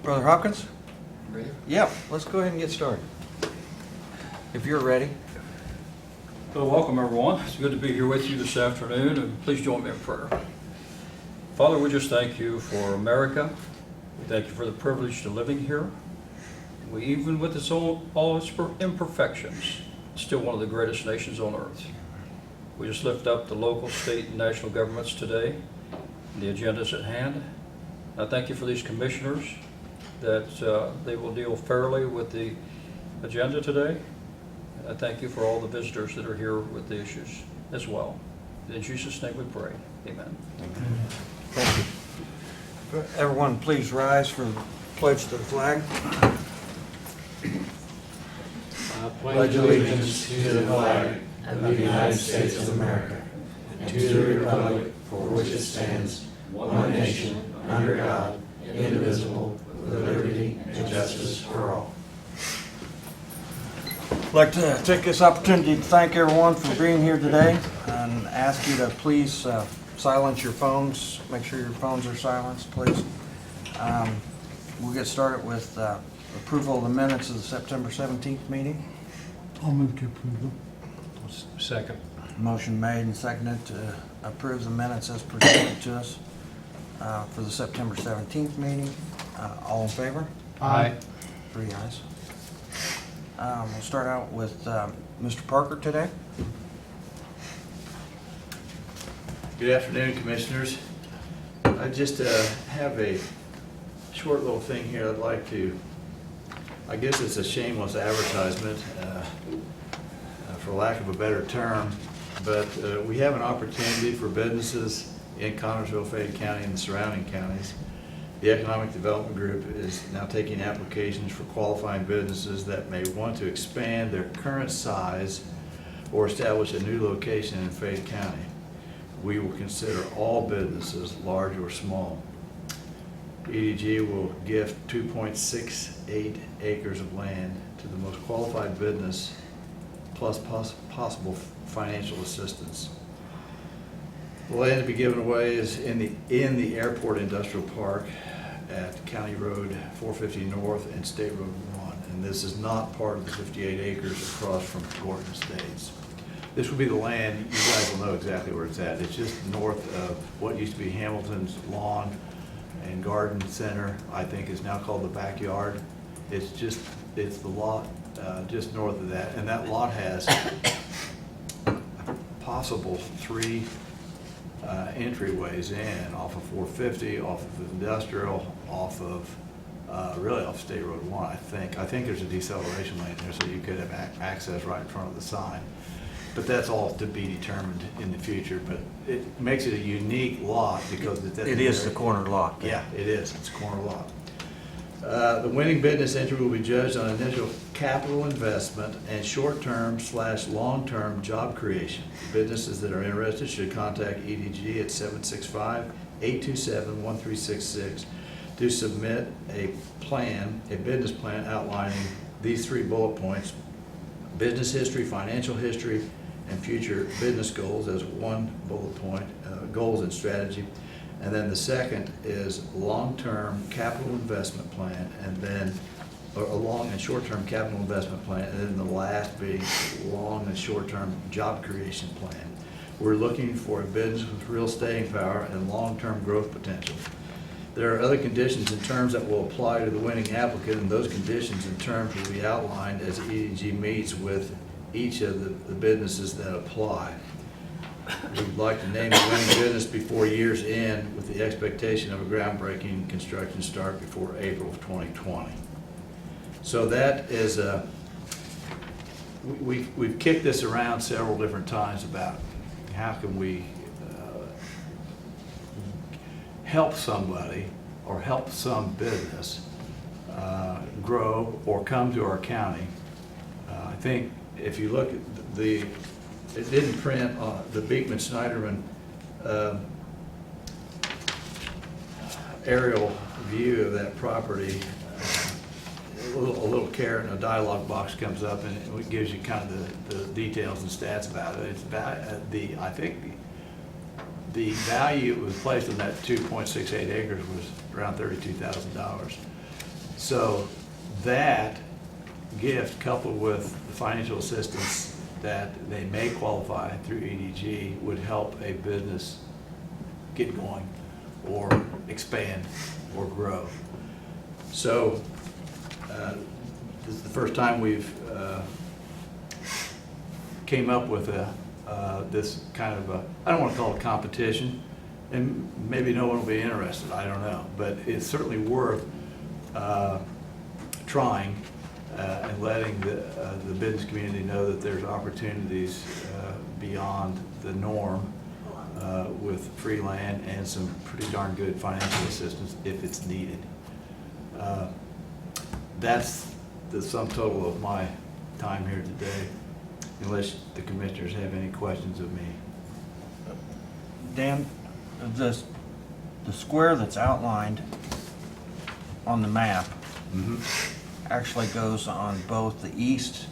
Brother Hopkins? Ready? Yep, let's go ahead and get started. If you're ready. Well, welcome everyone. It's good to be here with you this afternoon, and please join me in prayer. Father, we just thank you for America. We thank you for the privilege to living here. We, even with all its imperfections, still one of the greatest nations on earth. We just lift up the local, state, and national governments today, and the agendas at hand. I thank you for these commissioners, that they will deal fairly with the agenda today. I thank you for all the visitors that are here with the issues as well. In Jesus' name we pray. Amen. Thank you. Everyone, please rise for the pledge to the flag. I pledge allegiance to the flag of the United States of America and to the republic for which it stands, one nation, under God, indivisible, with liberty and justice for all. I'd like to take this opportunity to thank everyone for being here today and ask you to please silence your phones. Make sure your phones are silenced, please. We'll get started with approval of the minutes of the September 17th meeting. I'll move to approve them. Second. Motion made and seconded to approve the minutes as presented to us for the September 17th meeting. All in favor? Aye. 3 ayes. We'll start out with Mr. Parker today. Good afternoon, Commissioners. I just have a short little thing here I'd like to, I guess it's a shameless advertisement, for lack of a better term, but we have an opportunity for businesses in Connersville, Fayette County, and the surrounding counties. The Economic Development Group is now taking applications for qualifying businesses that may want to expand their current size or establish a new location in Fayette County. We will consider all businesses, large or small. EDG will gift 2.68 acres of land to the most qualified business plus possible financial assistance. The land to be given away is in the Airport Industrial Park at County Road 450 North and State Road 1. And this is not part of the 58 acres across from Gordon Estates. This will be the land, you guys will know exactly where it's at. It's just north of what used to be Hamilton's Lawn and Garden Center, I think is now called the Backyard. It's the lot just north of that. And that lot has possible 3 entryways in, off of 450, off of Industrial, off of, really off State Road 1, I think. I think there's a deceleration lane there, so you could have access right in front of the sign. But that's all to be determined in the future. But it makes it a unique lot because It is the corner lot. Yeah, it is. It's a corner lot. The winning business entry will be judged on initial capital investment and short-term / long-term job creation. Businesses that are interested should contact EDG at 765-827-1366 to submit a business plan outlining these 3 bullet points: business history, financial history, and future business goals as 1 bullet point, goals and strategy. And then the second is long-term capital investment plan, and then a long and short-term capital investment plan, and then the last being long and short-term job creation plan. We're looking for a business with real staying power and long-term growth potential. There are other conditions and terms that will apply to the winning applicant, and those conditions and terms will be outlined as EDG meets with each of the businesses that apply. We'd like to name the winning business before year's end with the expectation of a groundbreaking construction start before April of 2020. So that is we've kicked this around several different times about how can we help somebody or help some business grow or come to our county. I think if you look at it didn't print the Beekman-Snyderman aerial view of that property. A little carrot and a dialogue box comes up, and it gives you kind of the details and stats about it. It's about I think the value was placed on that 2.68 acres was around $32,000. So that gift coupled with the financial assistance that they may qualify through EDG would help a business get going or expand or grow. So this is the first time we've came up with this kind of a, I don't want to call it competition, and maybe no one will be interested, I don't know, but it's certainly worth trying and letting the business community know that there's opportunities beyond the norm with free land and some pretty darn good financial assistance if it's needed. That's the sum total of my time here today, unless the commissioners have any questions of me. Dan, the square that's outlined on the map actually goes on both the east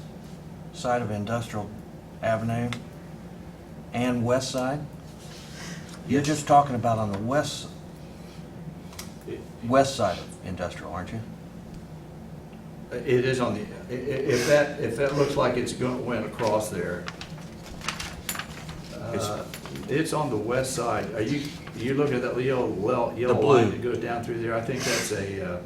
side of Industrial Avenue and west side? You're just talking about on the west side of Industrial, aren't you? It is on the, if that looks like it's went across there, it's on the west side. Are you looking at that yellow blue. line that goes down through there? I think that's a,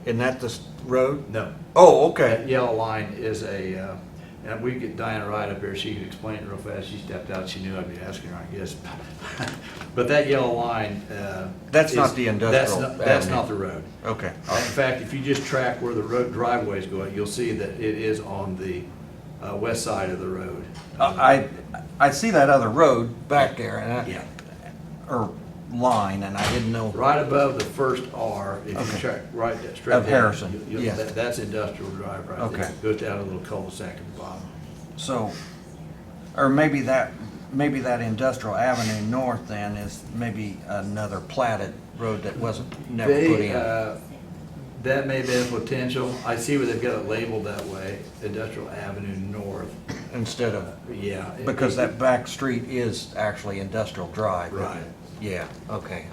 Isn't that the road? no. Oh, That okay. yellow line is a, and we get Diana Wright up here, she can explain it real fast. She stepped out, she knew I'd be asking her, I guess. But that yellow line. That's not is- the industrial That's avenue. not the road. Okay. In fact, if you just track where the road driveways go, you'll see that it is on the west side of the road. I see that other road back there, and Yeah. or line, and I didn't know. Right above the first R, if you Okay. track right straight Of down, Harrison, you'll- yeah. That's Industrial Drive right there. Okay. Goes down a little cul-de-sac at the bottom. So, or maybe that Industrial Avenue North then is maybe another platted road that wasn't never put in. That may be a potential. I see where they've got it labeled that way, Industrial Avenue North. Instead of, Yeah. because that back street is actually Industrial Drive. isn't Right. it? Yeah, okay,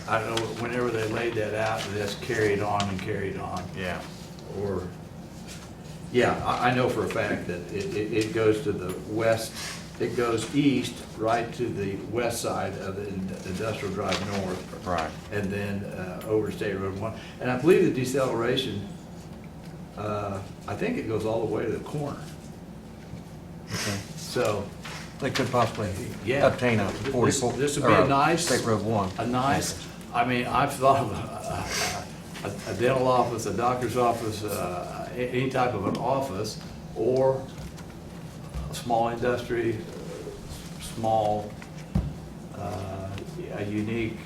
I don't know, whenever they laid that out, that's carried on and carried on. yeah. Or, yeah, I know for a fact that it goes to the west, it goes east, right to the west side of the Industrial Drive North. Right. And then over State Road 1. And I believe the deceleration, I think it goes all the way to the corner. Okay. So, They could possibly yeah. obtain a 44. This would be or a nice. State Road 1. A nice, I mean, I've thought of a dental office, a doctor's office, any type of an office, or a small industry, small, a unique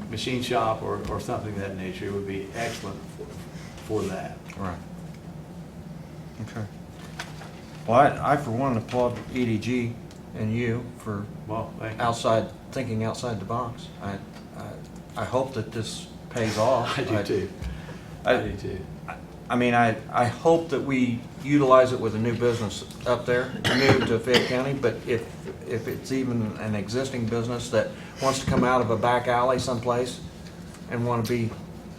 machine shop or something of that nature. It would be excellent for that. Right. Okay. Well, I for one applaud EDG and you for Well, thank you. thinking outside the box. I hope that this pays off. I do too. I do too. I mean, I hope that we utilize it with a new business up there, new to Fayette County, but if it's even an existing business that wants to come out of a back alley someplace and want to be,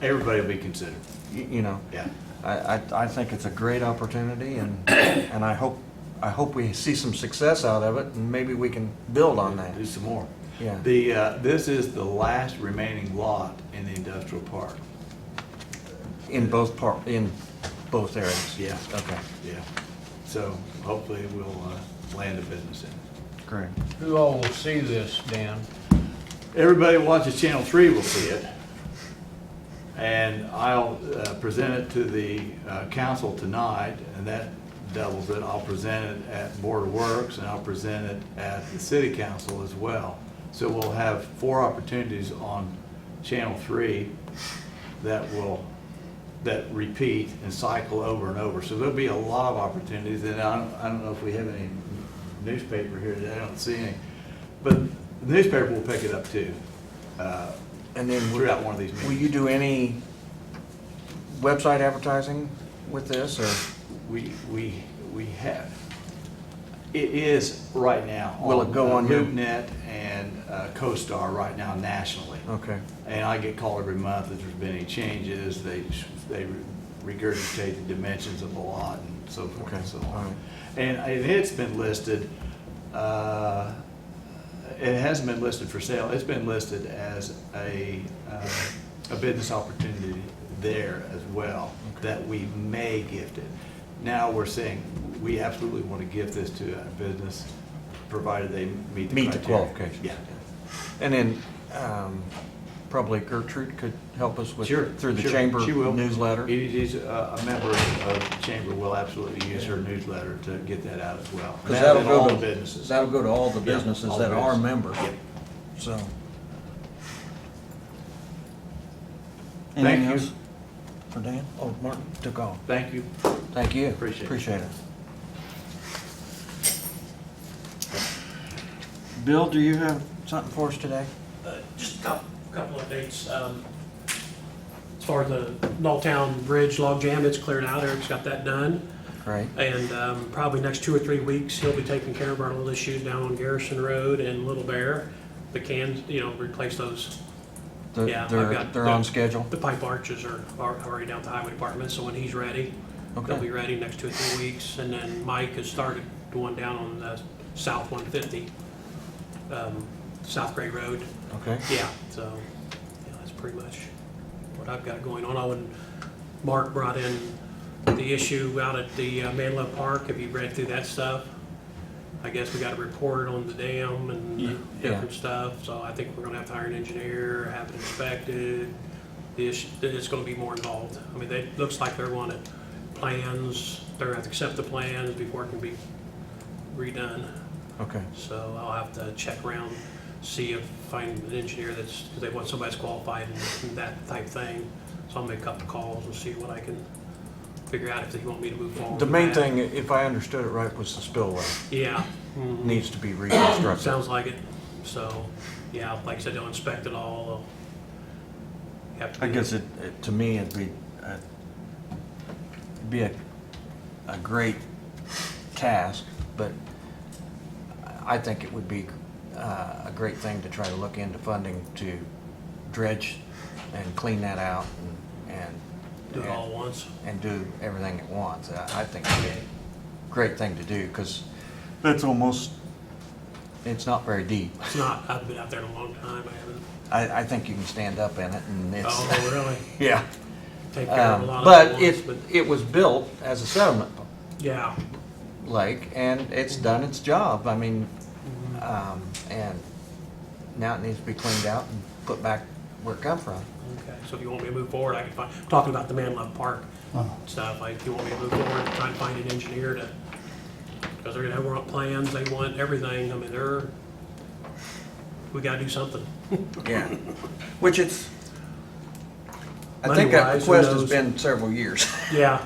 Everybody will be considered. you know, Yeah. I think it's a great opportunity, and I hope we see some success out of it, and maybe we can build on that. Do some more. Yeah. This is the last remaining lot in the industrial park. In both areas. Yeah. Okay, Yeah. So hopefully we'll land a business in it. great. Who all will see this, Dan? Everybody who watches Channel 3 will see it. And I'll present it to the council tonight, and that doubles it. I'll present it at Board of Works, and I'll present it at the city council as well. So we'll have 4 opportunities on Channel 3 that repeat and cycle over and over. So there'll be a lot of opportunities, and I don't know if we have any newspaper here today, I don't see any. But the newspaper will pick it up too, And then throughout one of these will meetings. you do any website advertising with this, or? We have. It is right now. Will it go on your- LoopNet and CoStar right now nationally. Okay. And I get called every month if there's been any changes. They regurgitate the dimensions of the lot and so forth Okay, and so all on. right. And it's been listed, it hasn't been listed for sale. It's been listed as a business opportunity there as well, that we may gift it. Now we're saying we absolutely want to gift this to a business, provided they meet the criteria. Meet the qualifications. Yeah. And then, probably Gertrude could help us with, Sure. through the sure. chamber She will. newsletter. She's a member of the chamber, will absolutely use her newsletter to get that out as well. Because That that'll and go all to the businesses. That'll go to all the Yeah, businesses all that the are businesses. members. Yep. So. Thank Anything you. else for Dan? Oh, Martin took off. Thank you. Thank you. Appreciate it. Appreciate it. Bill, do you have something for us today? Just a couple updates. As far as the Nulltown Bridge log jam, it's cleared out. Eric's got that done. Great. And probably next 2 or 3 weeks, he'll be taking care of our little issues down on Garrison Road and Little Bear. The cans, replace those. Yeah, I've got They're the- on schedule? The pipe arches are already down at the highway department, so when he's ready, Okay. he'll be ready next 2 or 3 weeks. And then Mike has started the one down on the South 150, South Gray Road. Okay. Yeah, so, that's pretty much what I've got going on. Oh, and Mark brought in the issue out at the Manlove Park. Have you read through that stuff? I guess we got a report on the dam and different stuff, so I think we're gonna have to hire an engineer, have it inspected. It's gonna be more involved. I mean, looks like they're wanting plans, they're gonna have to accept the plans before it can be redone. Okay. So I'll have to check around, see if, find an engineer because they want somebody that's qualified in that type thing. So I'll make a couple calls and see what I can figure out if they want me to move forward. The with main that. thing, if I understood it right, was the spillway. Yeah. Mhm. Needs to be reconstructed. Sounds like it. So, yeah, like I said, they'll inspect it all. They'll have to I do- guess to me, it'd be a great task, but I think it would be a great thing to try to look into funding to dredge and clean that out and Do it all at once. and do everything at once. I think it'd be a great thing to do, because that's almost, it's not very deep. It's not, I've been out there in a long time. I haven't. I think you can stand up in it, and it's. Oh, really? Yeah. Take care of a lot of But it at once, it was built as a settlement yeah. lake, and it's done its job. I mean, and now it needs to be cleaned out and put back where it come from. Okay, so if you want me to move forward, I can find, talking about the Manlove Park Oh. stuff, like, if you want me to move forward, try and find an engineer to, because they're gonna have want plans, they want everything, I mean, we gotta do something. Yeah. Which it's, I think that Money-wise, who request has knows? been several years. Yeah,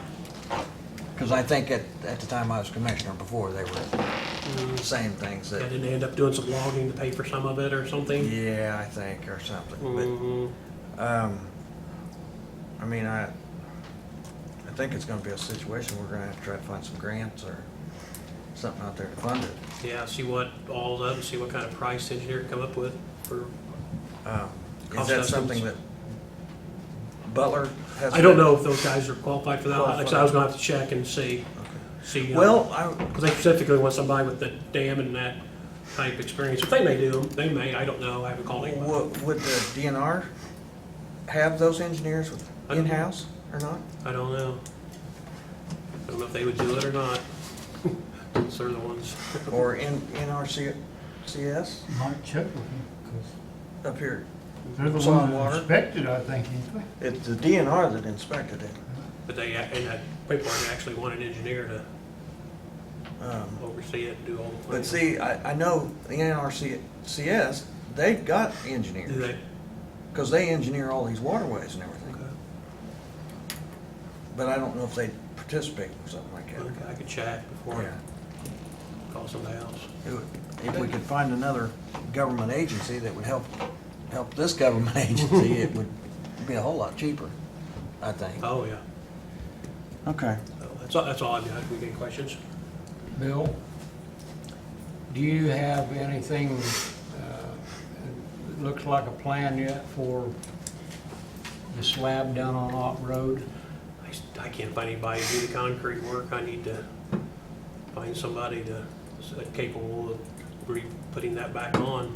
Because I think at the time I was commissioner before, they were saying things yeah, that, didn't they end up doing some logging to pay for some of it or something? yeah, I think, or something. Mhm. But, I mean, I think it's gonna be a situation, we're gonna have to try to find some grants or something out there to fund it. Yeah, see what all of them, see what kind of price the engineer can come up with for, Is Cost that estimates. something that Butler has? I don't know if those guys are qualified for that, like I said, I was Qualified. gonna have to check and see. Well, Because they specifically want somebody with the dam and that type experience. If they may do them, they may, I don't know, I haven't called anybody. would the DNR have those engineers in-house or not? I don't know. I don't know if they would do it or not. Those are the ones. Or NRCS Might check with them, because up here? they're the Some one water. that inspected, I think, anyway. It's the DNR that inspected it. But they, in that paperwork, they actually want an engineer to oversee it and do all the But plans. see, I know the NRCS, they've got Do engineers, they? because they engineer all these waterways and everything. Okay. But I don't know if they participate in something like that. Okay, I could check before Yeah. I call somebody else. If we could find another government agency that would help this government agency, it would be a whole lot cheaper, I think. Oh, yeah. Okay. So that's all I've got. We get questions? Bill, Do you have anything, it looks like a plan yet for the slab down on Ott Road? I can't find anybody to do the concrete work. I need to find somebody that's capable of putting that back on.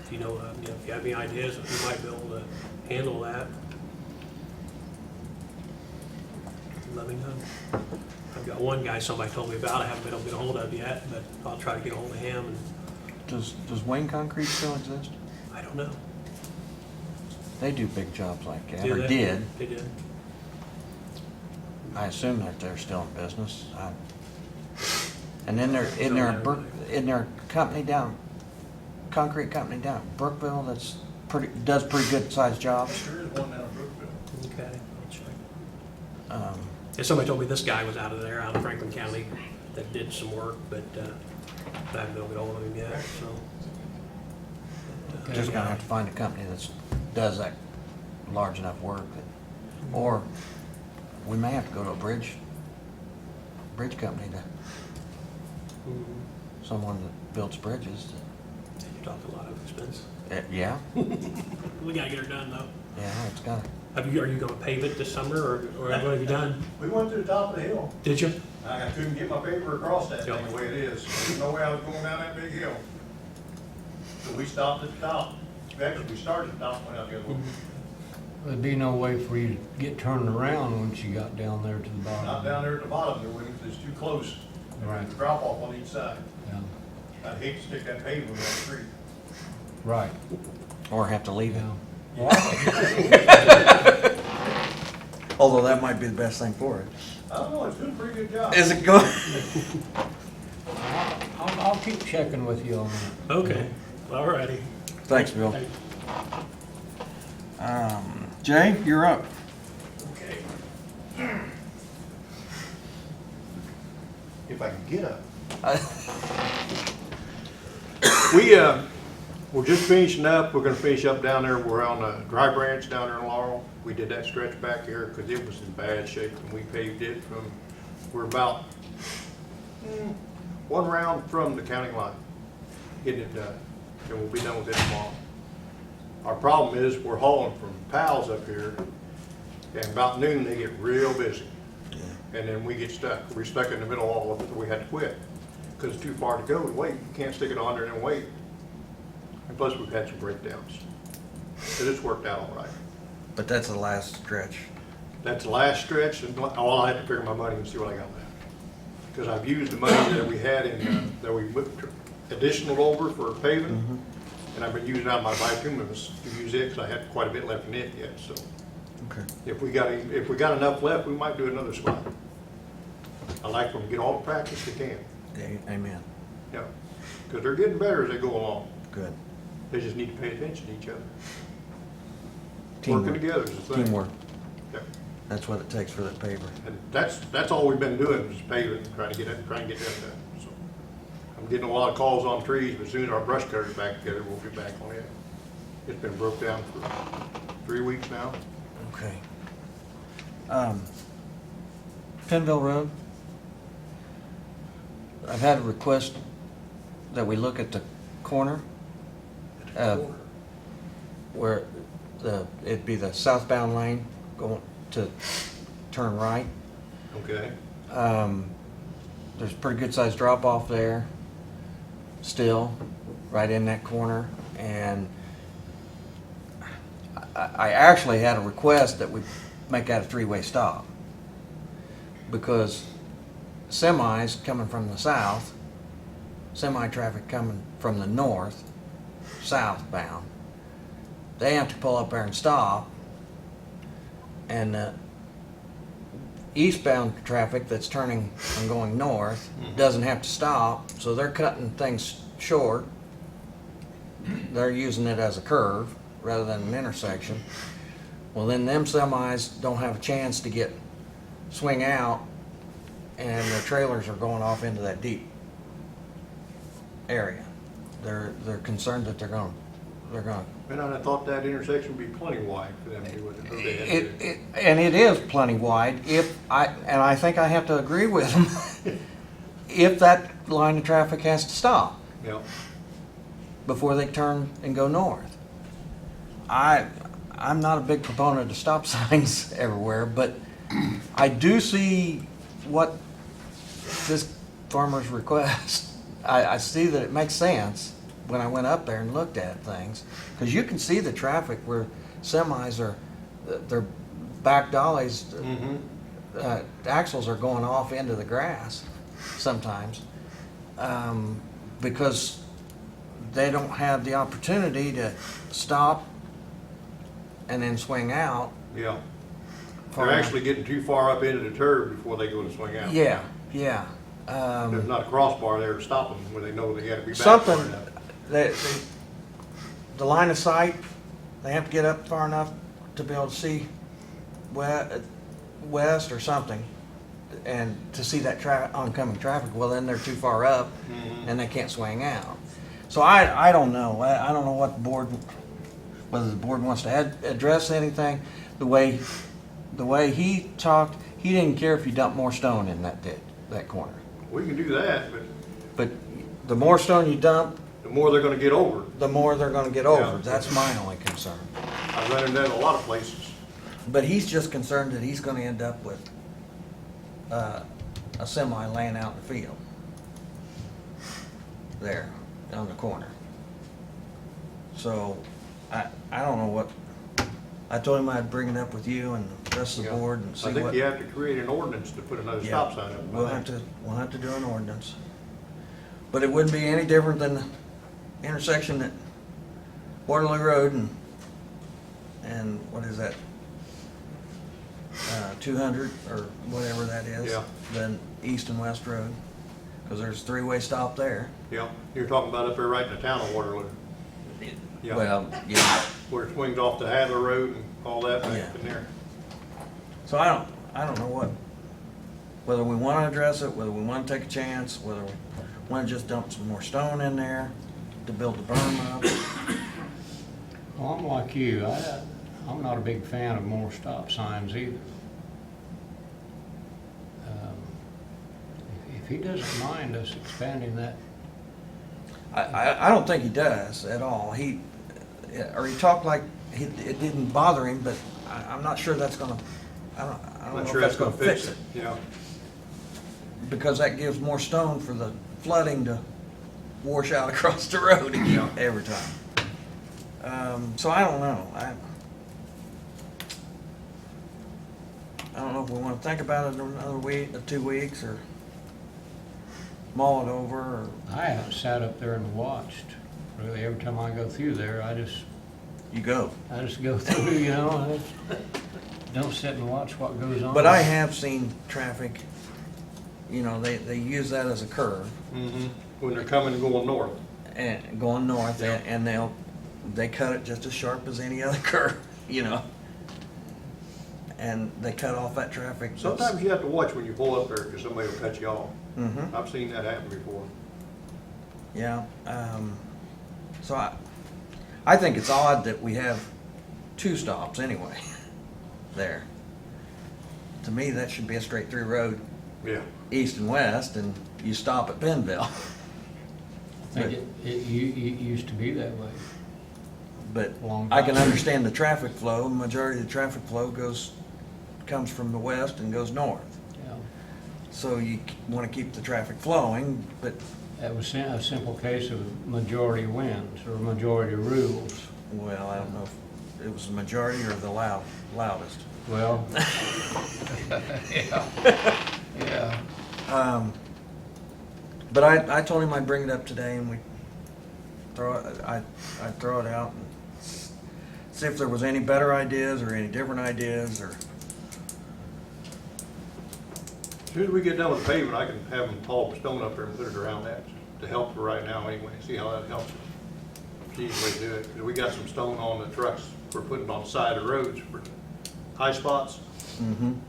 If you know, if you have any ideas, if you might be able to handle that, let me know. I've got one guy somebody told me about. I haven't been able to get a hold of yet, but I'll try to get a hold of him. And Does Wayne Concrete still exist? I don't know. They do big jobs like that, Do or they? did. They did. I assume that they're still in business. And then isn't there a company down, concrete company down at Brookville that's does pretty good sized jobs? There is one down in Brookville. Okay, I'll check. Um, Yeah, somebody told me this guy was out of there, out of Franklin County, that did some work, but I haven't been able to get hold of him yet, so. But, Just gonna have to find a company that does that large enough work or we may have to go to a bridge company to, Mhm. someone that builds bridges. You're talking a lot of expense. Yeah, We gotta get her done, though. yeah, it's gotta, Are you gonna pave it this summer, or what have you done? We went to the top of the hill. Did you? I couldn't get my paper across that Yeah. thing the way it is. There's no way I was going down that big hill. So we stopped at the top. Actually, we started at the top, went out the other way. There'd be no way for you to get turned around once you got down there to the bottom. Not down there at the bottom, there wouldn't, it's too close. Right. There's a drop off on each side. Yeah. I'd hate to stick that pavement on the street. Right, or have to leave it. yeah. Although that might be the best thing for it. I don't know, it's doing a pretty good job. Is it good? I'll keep checking with you on that. Okay, all righty. Thanks, Bill. Thank Jay, you're up. Okay. If I can get up. We're just finishing up. We're gonna finish up down there. We're on a Dry Branch down there in Laurel. We did that stretch back here because it was in bad shape and we paved it from, we're about one round from the county line, getting it done. And we'll be done with it tomorrow. Our problem is we're hauling from Powell's up here and about noon they get real busy. And then we get stuck. We're stuck in the middle of all of it. We had to quit because it's too far to go and wait. You can't stick it on there and wait. And plus, we've had some breakdowns. But it's worked out all right. But that's the last stretch. That's the last stretch, and I had to figure my money and see what I got left. Because I've used the money that we had in, that we moved additional over for paving, and I've been using out my bituminous to use it, because I had quite a bit left in it yet, so. Okay. If we got enough left, we might do another spot. I like them to get all the practice they can, Amen. yeah. Because they're getting better as they go along. Good. They just need to pay attention to each other. Teamwork. Working together is the thing. Teamwork. Yeah. That's what it takes for that paver. And that's all we've been doing is paving, trying to get that done. So I'm getting a lot of calls on trees, but as soon as our brush cutter's back together, we'll be back on it. It's been broke down for 3 weeks now. Okay. Penville Road. I've had a request that we look at the corner, where it'd be the southbound lane going to turn right. Okay. There's a pretty good sized drop off there still, right in that corner. And I actually had a request that we make that a three-way stop, because semis coming from the south, semi-traffic coming from the north, southbound, they have to pull up there and stop, and eastbound traffic that's turning and going north doesn't have to stop, so they're cutting things short. They're using it as a curve rather than an intersection. Well, then them semis don't have a chance to swing out, and their trailers are going off into that deep area. They're concerned that they're gonna. And I thought that intersection would be plenty wide for them to do what they had to do. And it is plenty wide. And I think I have to agree with them. if that line of traffic has to stop Yeah. before they turn and go north. I'm not a big proponent of stop signs everywhere, but I do see what this farmer's request. I see that it makes sense when I went up there and looked at things, because you can see the traffic where semis are, their back dollies, Mm-hmm. axles are going off into the grass sometimes, because they don't have the opportunity to stop and then swing out. Yeah. far They're enough. actually getting too far up into the turf before they go to swing out. Yeah, yeah. There's not a crossbar there to stop them when they know they gotta be back far Something, enough. the line of sight, they have to get up far enough to be able to see west or something, and to see that oncoming traffic. Well, then they're too far up Mhm. and they can't swing out. So I don't know. I don't know what the board, whether the board wants to address anything. The way he talked, he didn't care if you dumped more stone in that corner. We can do that, but But the more stone you dump, the more they're gonna get over. the more they're gonna get over. Yeah. That's my only concern. I've run into that in a lot of places. But he's just concerned that he's gonna end up with a semi laying out in the field. There, on the corner. So, I don't know what, I told him I'd bring it up with you and the rest of the Yeah. board and see I think what. you have to create an ordinance to put another Yeah, stop sign up. We'll have to do an ordinance. But it wouldn't be any different than the intersection at Waterloo Road and what is that? 200 or whatever that is. Yeah. Than East and West Road, because there's three-way stop there. Yeah, you're talking about up there right in the town of Waterloo. Yeah. Well, yeah. Where it swings off to Hadler Road and all that back Yeah. in there. So I don't know whether we want to address it, whether we want to take a chance, whether we want to just dump some more stone in there to build the berm up. Well, I'm like you, I'm not a big fan of more stop signs either. If he doesn't mind us expanding that, I don't think he does at all. He talked like it didn't bother him, but I'm not sure that's gonna, I don't I'm know not if sure that's that's gonna fix it. Yeah, Because that gives more stone for the flooding to wash out across the road Yeah. every time. So I don't know. I don't know if we want to think about it another week, or 2 weeks, or mull it over, or, I haven't sat up there and watched. Really, every time I go through there, I just go. go through, you know, I just don't sit and watch what goes on. But I have seen traffic, they use that as a curve, mm-hmm, when they're coming and going north. and going north, Yeah. and they cut it just as sharp as any other curve, and they cut off that traffic. Sometimes you have to watch when you pull up there because somebody will cut you off. Mm-hmm, I've seen that happen before. yeah, so I think it's odd that we have 2 stops anyway, there. To me, that should be a straight through road, Yeah, east and west, and you stop at Benville. I think it used to be that way. But Long I can time. understand the traffic flow. Majority of the traffic flow comes from the west and goes north. Yeah. So you want to keep the traffic flowing, but, That was a simple case of majority wins or majority rules. well, I don't know if it was the majority or the loudest. Well, yeah. But I told him I'd bring it up today and I'd throw it out and see if there was any better ideas or any different ideas or, as soon as we get done with the pavement, I can have them haul the stone up there and put it around that to help for right now anyway, see how that helps. It's the easy way to do it, 'cause we got some stone on the trucks we're putting on the side of the roads for high spots.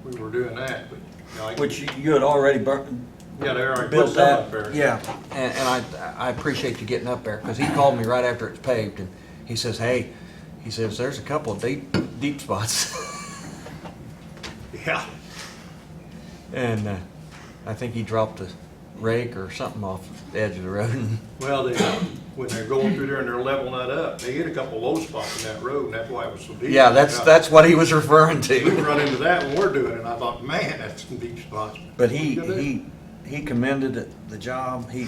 We were doing that, but, which you had already yeah, they already put built some that. up there. Yeah, and I appreciate you getting up there, because he called me right after it's paved, and he says, hey, there's a couple of deep spots. Yeah, And I think he dropped rake or something off the edge of the road. Well, when they're going through there and they're leveling that up, they hit a couple low spots in that road, and that's why it was so deep. Yeah, that's what he was referring We to. run into that when we're doing it, and I thought, man, that's some deep spots. But he commended the job. He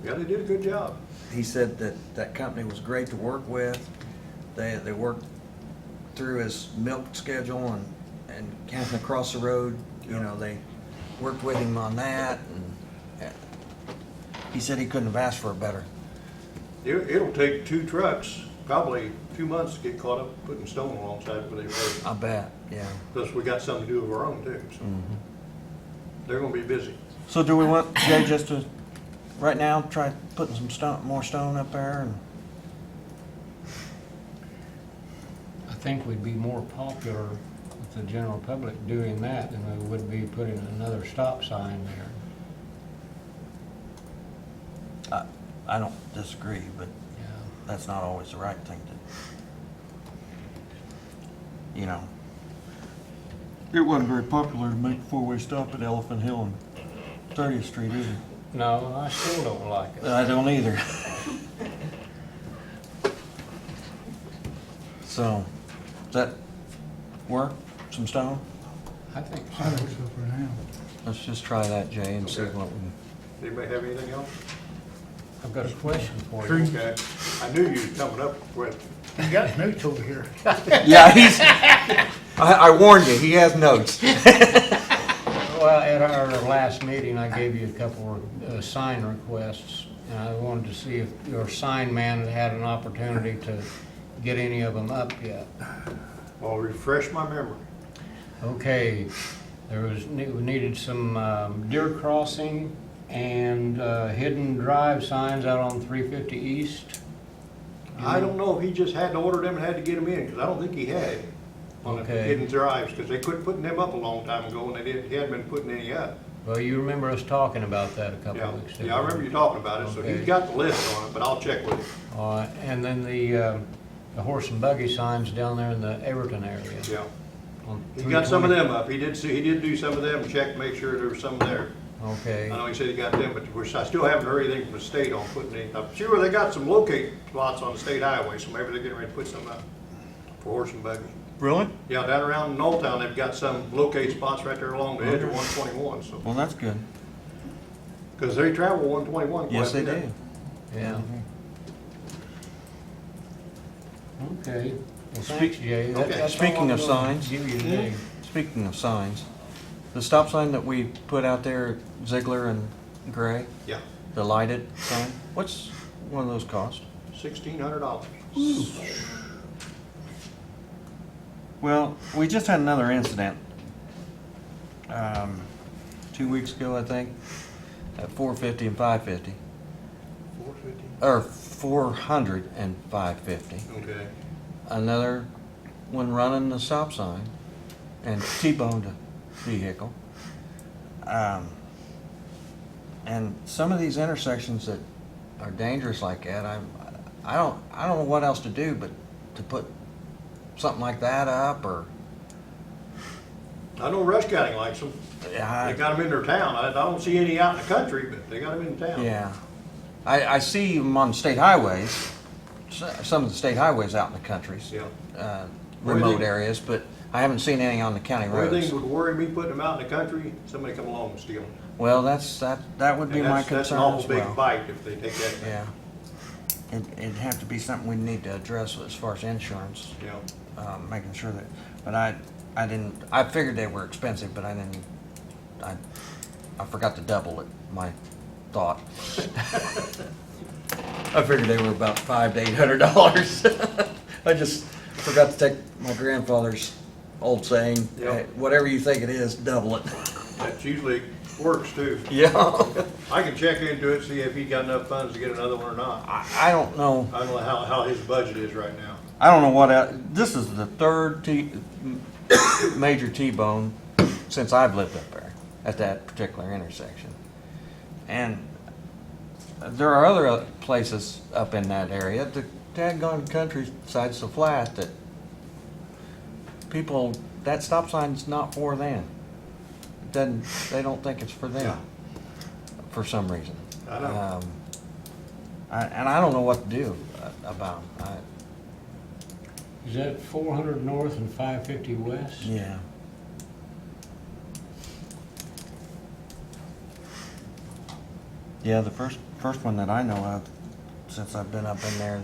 Yeah, they did a good job. he said that that company was great to work with. They worked through his milk schedule and camping across the road. You know, they worked with him on that, and he said he couldn't have asked for a better. It'll take 2 trucks, probably a few months to get caught up putting stone alongside where they were. I bet, yeah. Plus, we got something to do of our own too, so they're gonna be busy. So do we want Jay just to, right now, try putting some more stone up there? And I think we'd be more popular with the general public doing that than we would be putting another stop sign there. I don't disagree, but Yeah. that's not always the right thing to, you know. It wasn't very popular to make a four-way stop at Elephant Hill and 30th Street either. No, I still don't like it. I don't either. So, does that work? Some stone? I think I so. think so for now. Let's just try that, Jay, and see Okay. what we. Anybody have anything else? I've got a question for you. Trees. Okay, I knew you was coming up with, You got notes over here. Yeah, he's. I warned you. He has notes. Well, at our last meeting, I gave you a couple of sign requests, and I wanted to see if your sign man had had an opportunity to get any of them up yet. well, refresh my memory. Okay, we needed some deer crossing and hidden drive signs out on 350 East. I don't know if he just had to order them and had to get them in, because I don't think he had on the Okay. hidden drives, because they quit putting them up a long time ago, and he hadn't been putting any up. Well, you remember us talking about that a couple Yeah, of weeks ago. yeah, I remember you talking about it, so Okay. he's got the list on it, but I'll check with him. And then the horse and buggy signs down there in the Everton area. Yeah, on he got some of 320. them up. He did do some of them, and check, make sure there was some there. Okay, I know he said he got them, but I still haven't heard anything from the state on putting any. I'm sure they got some locate spots on the state highway, so maybe they're getting ready to put some up for horse and buggy. Really? Yeah, down around in Old Town, they've got some locate spots right there along the edge of 121, so, Well, that's good. because they travel 121 quite Yes, a they bit. do. yeah. Okay, well, thanks, Jay. Okay. That's all Speaking I'm of gonna signs. Give you today. Speaking of signs, the stop sign that we put out there at Ziegler and Gray, Yeah, the lighted sign, what's one of those cost? $1,600. Well, we just had another incident, 2 weeks ago, I think, at 450 and 550, 450. or 400 and 550. Okay. Another one running the stop sign and T-boned a vehicle. And some of these intersections that are dangerous like that, I don't know what else to do but to put something like that up, or I know Rush County likes them. They got them in their town. I don't see any out in the country, but they got them in town. yeah. I see them on state highways, some of the state highways out in the countries, Yeah. remote Everything- areas, but I haven't seen any on the county The only roads. thing would worry me putting them out in the country, somebody come along and steal them. Well, that would be And my that's an concern awful as big well. bite if they take that. Yeah. It'd have to be something we need to address as far as insurance, Yeah. making sure that, but I figured they were expensive, but I forgot to double it, my thought. I figured they were about $500 to $800. I just forgot to take my grandfather's old saying, Yeah. "Hey, whatever you think it is, double it." That usually works too. Yeah. I can check into it, see if he got enough funds to get another one or not. I don't know. I don't know how his budget is right now. I don't know what this is the third major T-bone since I've lived up there at that particular intersection. And there are other places up in that area. The daggone countryside's so flat that people, that stop sign's not for them. They don't think it's for them. for some reason. I know. And I don't know what to do about them. Is that 400 north and 550 west? Yeah. Yeah, the first one that I know of, since I've been up in there,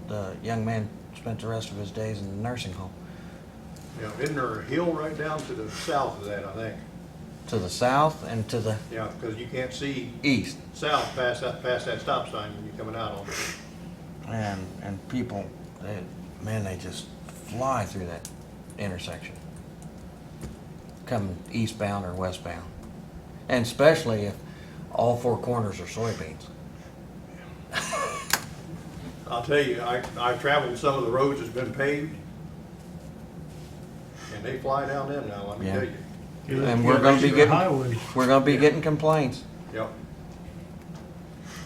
the young man spent the rest of his days in the nursing home. Yeah, isn't there a hill right down to the south of that, I think? To the south and to the Yeah, because you can't see east. south past that stop sign when you're coming out on it. And people, they just fly through that intersection, coming eastbound or westbound, and especially if all four corners are soybeans. I'll tell you, I've traveled some of the roads that's been paved, and they fly down them now, let me Yeah. tell you. And we're gonna be getting, Highway. we're gonna be getting complaints, Yep.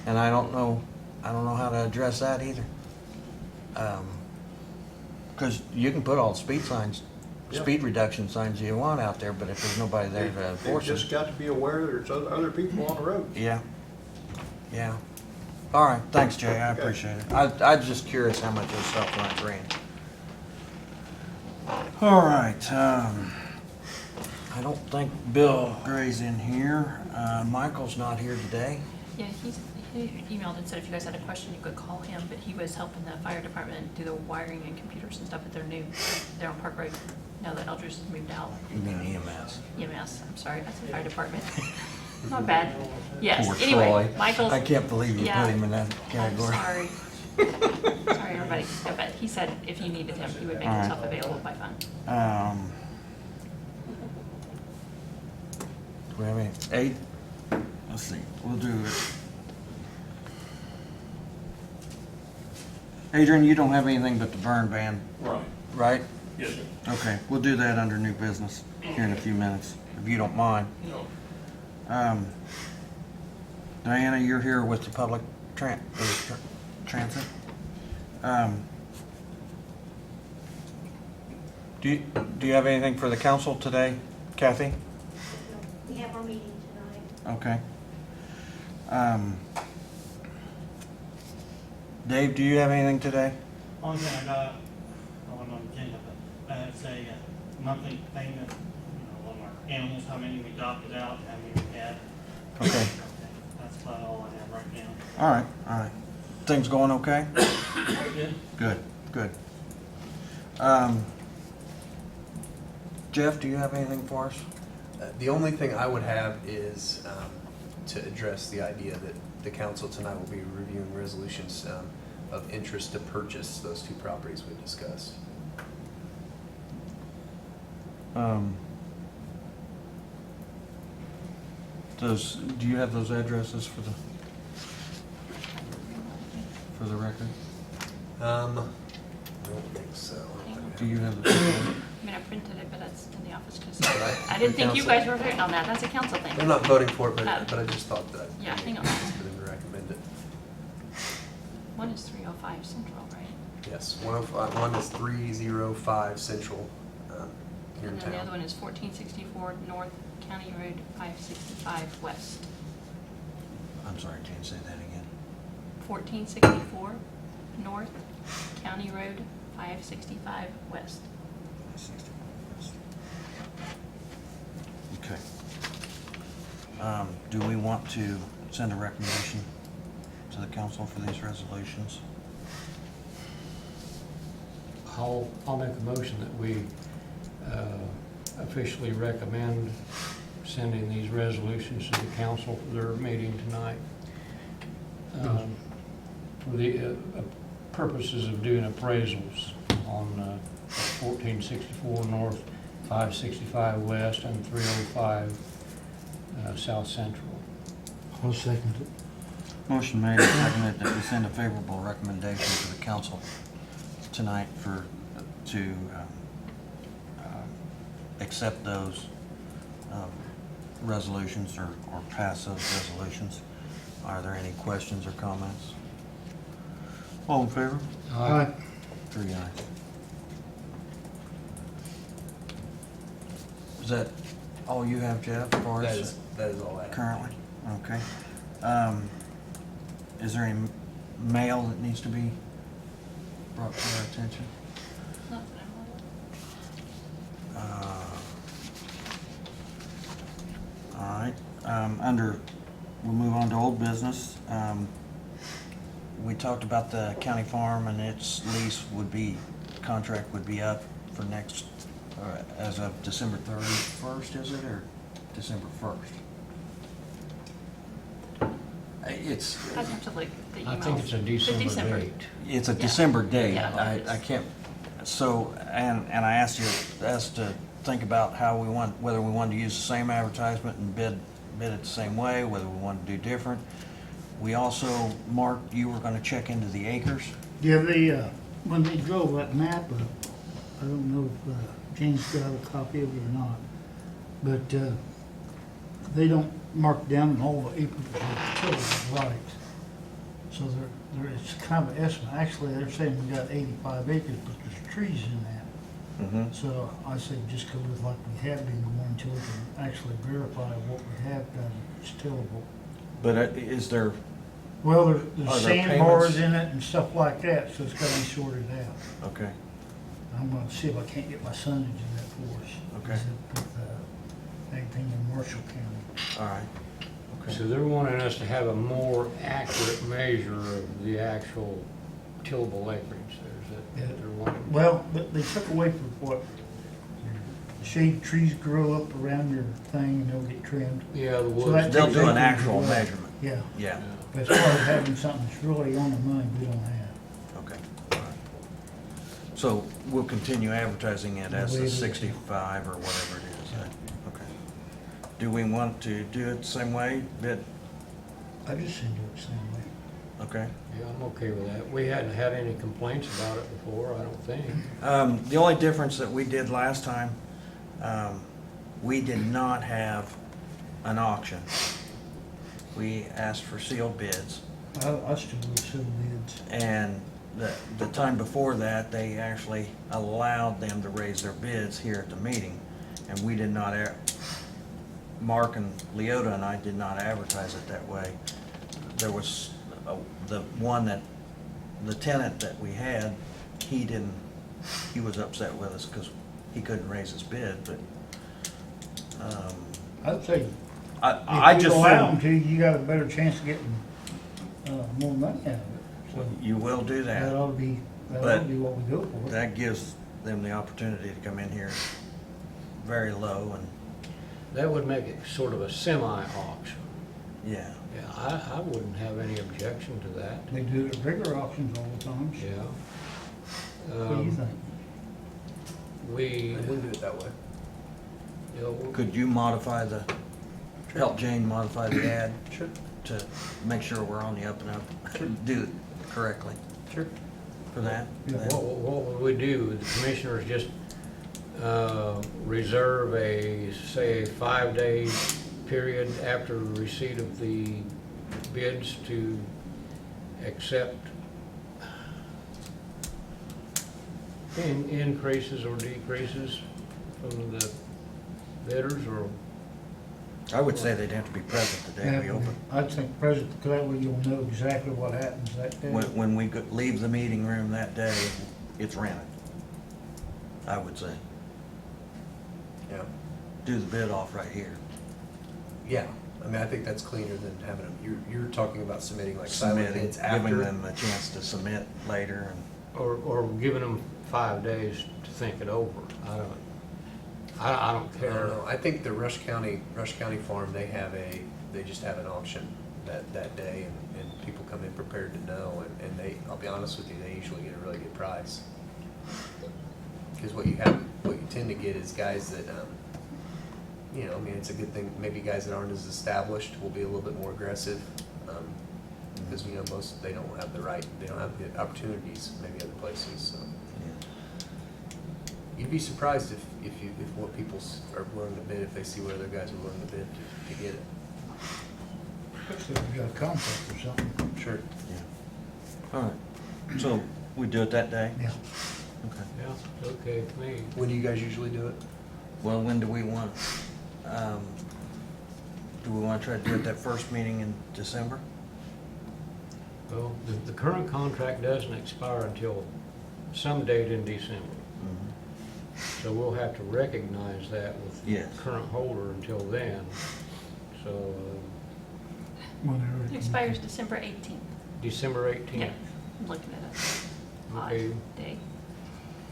and I don't know how to address that either. 'Cause you can put all the speed signs, Yeah. speed reduction signs you want out there, but if there's nobody there to They've enforce just it. got to be aware there's other people on the road. Yeah, yeah. All right, thanks, Jay, I Okay. appreciate it. I'm just curious how much this stuff might bring. All right, I don't think Bill Gray's in here. Michael's not here today. Yeah, he emailed and said if you guys had a question, you could call him, but he was helping the fire department do the wiring and computers and stuff at their new, they're on Park Road, now that Eldridge has moved out. You mean EMS? EMS, I'm sorry, I said fire department. Not bad. Yes, Poor anyway, Troy. Michael's. I can't believe you Yeah. put him in that I'm category. sorry. Sorry, everybody, Yeah, but he said if you needed him, he would make All right. himself available by phone. Do we have any, 8? Let's see, we'll do it. Adrian, you don't have anything but the burn ban, Right. right? Yes, sir. Okay, we'll do that under new business here in a few minutes, if you don't mind. Diana, you're here with the public transit. Do you have anything for the council today, Kathy? We have our meeting tonight. Okay. Dave, do you have anything today? Only thing I got, I wasn't on the agenda, but it's a monthly payment, on our animals, how many we adopted out, how many we had. Okay. That's about all I have right now. All right. Things going okay? Good. Good. Jeff, do you have anything for us? The only thing I would have is to address the idea that the council tonight will be reviewing resolutions of interest to purchase those two properties we discussed. Do you have those addresses for the record? I don't think so. Do you have the? I mean, I printed it, but it's in the office because Right. I didn't think you Council. guys were voting on that. That's a council thing. I'm not voting for it, but Oh. but I just thought that. Yeah, hang on. For them to recommend it. One is 305 Central, right? Yes, 105, one is 305 Central here in And then the other town. one is 1464 North County Road 565 West. I'm sorry, can you say that again? 1464 North County Road 565 West. Okay. Do we want to send a recommendation to the council for these resolutions? I'll make a motion that we officially recommend sending these resolutions to the council for their meeting tonight. For the purposes of doing appraisals on 1464 North, 565 West, and 305 South Central. I'll second it. Motion made and seconded that we send a favorable recommendation to the council tonight to accept those resolutions or pass those resolutions. Are there any questions or comments? All in favor? Aye. 3 ayes. Is that all you have, Jeff, for us That is all I have. currently? Okay. Is there any mail that needs to be brought to our attention? Not that I'm aware of. All right, we'll move on to old business. We talked about the county farm and its lease contract would be up for next, as of December 31st, is it, or December 1st? It's, I'd have to look at the email. I think it's a The December date. it's a Yeah. December date. Yeah, it I is. can't, so, and I asked you to think about whether we wanted to use the same advertisement and bid it the same way, whether we wanted to do different. We also, Mark, you were gonna check into the acres. Yeah, they, when they drove that map up, I don't know if James got a copy of it or not, but they don't mark down all the acres of utilities right. So it's kind of an estimate. Actually, they're saying we got 85 acres, but there's trees in that. Mm-hmm. So I say just go with like we have been going until we can actually verify what we have done is tillable. But is there, Well, Are there's there sandbars payments? in it and stuff like that, so it's gotta be sorted out. okay, I'm gonna see if I can't get my son to do that for us. Okay. He's with, anything in Marshall County. all right. Okay. So they're wanting us to have a more accurate measure of the actual tillable acreage. There's that they're wanting. Well, but they took away from what, shade trees grow up around your thing and they'll get trimmed. Yeah, the So woods. that They'll takes do an acreage actual away. measurement. Yeah, Yeah, but as far as having something that's really on the money, we don't have. okay. All right. So we'll continue advertising it as The way the it is. 65 or whatever it is. Okay. Do we want to do it the same way, bid? I just seem to do it the same way. Okay. Yeah, I'm okay with that. We hadn't had any complaints about it before, I don't think. The only difference that we did last time, we did not have an auction. We asked for sealed bids, I still would sell bids. and the time before that, they actually allowed them to raise their bids here at the meeting, and we did not, Mark and Leota and I did not advertise it that way. There was, the tenant that we had, he was upset with us because he couldn't raise his bid, but, I'd say I if just you allow feel them to, you got a better chance of getting, more money out of it. So you will do that that. ought to be, But what we go for. That gives them the opportunity to come in here very low and, That would make it sort of a semi-auction. yeah. Yeah, I wouldn't have any objection to that. They do it at bigger auctions all the time. Yeah. What do you think? We, We'll do it that way. you know, Could you help Jane modify the ad Sure. to make sure we're on the up and up? Do it correctly Sure. for that? Yeah. what would we do? The commissioners just reserve say a 5-day period after receipt of the bids to accept increases or decreases from the bidders, or? I would say they'd have to be present the day we Yeah, open. I'd think President, because that way you'll know exactly what happens that day. When we leave the meeting room that day, it's rented. I would say. Yeah, Do the bid off right here. yeah. I mean, I think that's cleaner than having them, you're talking about submitting like silent Submitting, bids after. giving them a chance to submit later and. Or giving them 5 days to think it over. I don't I don't care. know. I think the Rush County Farm, they just have an auction that day, and people come in prepared to know, and I'll be honest with you, they usually get a really good price. Because what you tend to get is guys that, I mean, it's a good thing, maybe guys that aren't as established will be a little bit more aggressive. Because, they don't have the opportunities maybe other places, so. You'd be surprised if what people are willing to bid, if they see what other guys are willing to bid to get it. Especially if you got a contract or something. Sure. Yeah. All right. So we do it that day? Yeah. Okay. Yeah, it's okay with me. When do you guys usually do it? Well, when do we want, do Do we want to try to do it that first meeting in December? Well, the current contract doesn't expire until some date in December. So we'll have to recognize that with the Yes. current holder until then. So, Whenever It expires December 18th. December 18th. Yeah, I'm looking at it. Odd Okay. day.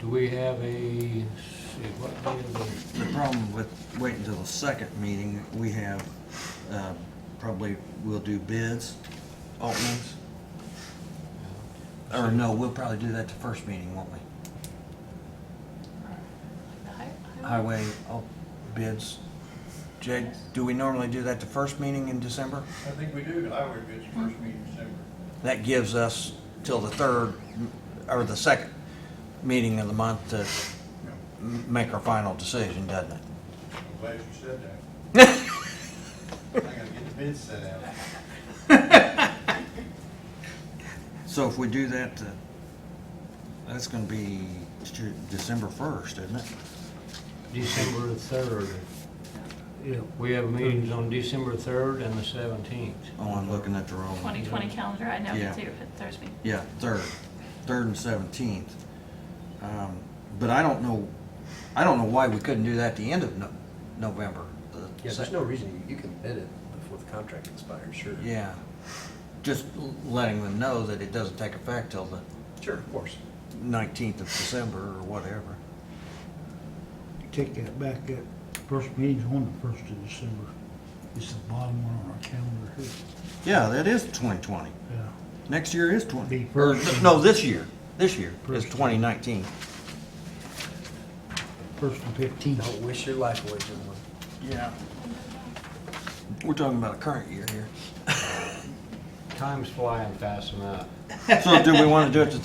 Do we have a, let's see, what day of the, The problem with waiting until the second meeting, we have, probably we'll do bids, openings. Or no, we'll probably do that the first meeting, won't we? The Highway bids. Jake, do we normally do that the first meeting in December? I think we do, the highway bids first meeting in December. That gives us till the third, or the second meeting of the month to make our final decision, doesn't it? I'm glad you said that. I gotta get the bids set out. So if we do that, that's gonna be December 1st, isn't it? December 3rd? Yeah. We have meetings on December 3rd and the 17th. Oh, I'm looking at the wrong one. 2020 calendar, I know Yeah. it too, if it throws me. Yeah, 3rd and 17th. But I don't know why we couldn't do that at the end of November. Yeah, there's no reason you can bid it before the contract expires, sure. Yeah, just letting them know that it doesn't take effect till the Sure, of course. 19th of December or whatever. Take that back, that first meeting's on the 1st of December. It's the bottom one on our calendar here. Yeah, that is 2020. Yeah. Next year is 20. Be Or, first. no, this year is First. 2019. 1st and 15th. Don't wish your life away, gentlemen. Yeah. We're talking about a current year here. Time's flying fast enough. So do we want to do it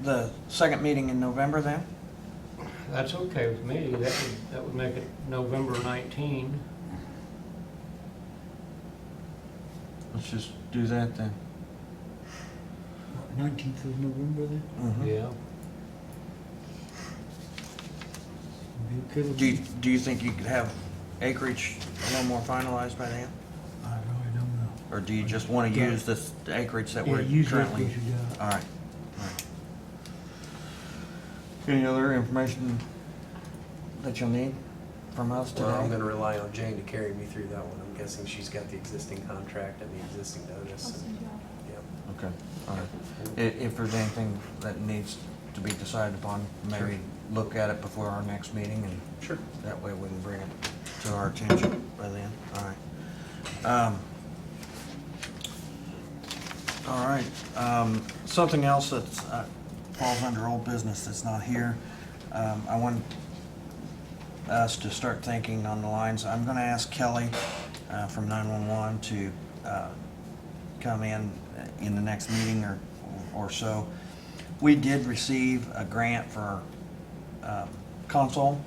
the second meeting in November then? That's okay with me. That would make it November 19. Let's just do that then. 19th of November then? Yeah. Be okay with me? Do you think you could have acreage a little more finalized by then? I really don't know. Or do you just want to Yeah. use this acreage that Yeah, we're use that currently? what you got. All right. All right. Any other information that you'll need from us today? Well, I'm gonna rely on Jane to carry me through that one. I'm guessing she's got the existing contract and the existing I'll notice. send you all. Yep. Okay, all right. If there's anything that needs to be decided upon, maybe look at it before our next meeting, and Sure. that way we can bring it to our attention by then. All right. All right, something else that falls under old business that's not here. I want us to start thinking on the lines, I'm gonna ask Kelly from 911 to come in the next meeting or so. We did receive a grant for console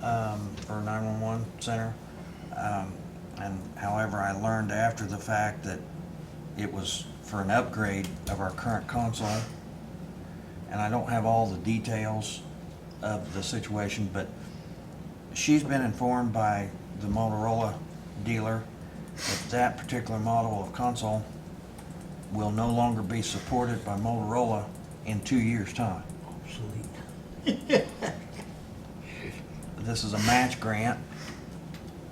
for 911 center. And however, I learned after the fact that it was for an upgrade of our current console. And I don't have all the details of the situation, but she's been informed by the Motorola dealer that that particular model of console will no longer be supported by Motorola in 2 years' time. Obsolete. This is a match grant.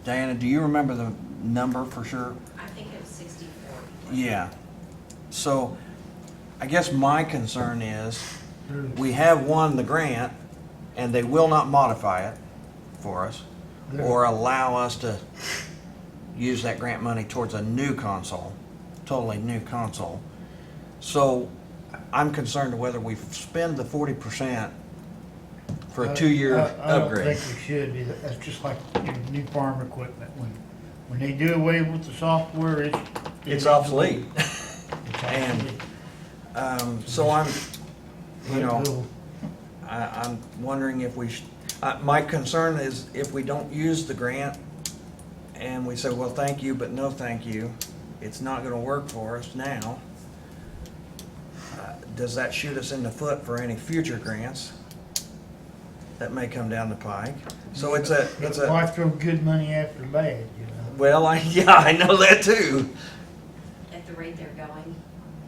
Diana, do you remember the number for sure? I think it was 64. Yeah. So I guess my concern is we have won the grant and they will not modify it for us or allow us to use that grant money towards a new console, totally new console. So I'm concerned whether we spend the 40% for a 2-year I don't upgrade. think we should do that. That's just like your new farm equipment. When they do away with the software, It's obsolete. It's And obsolete. so I'm, you know, Well, I'm wondering if we, my concern is if we don't use the grant and we say, well, thank you, but no thank you, it's not gonna work for us now. Does that shoot us in the foot for any future grants that may come down the pike? So it's a, Why throw good money after bad, you know? Well, yeah, I know that too. At the rate they're going,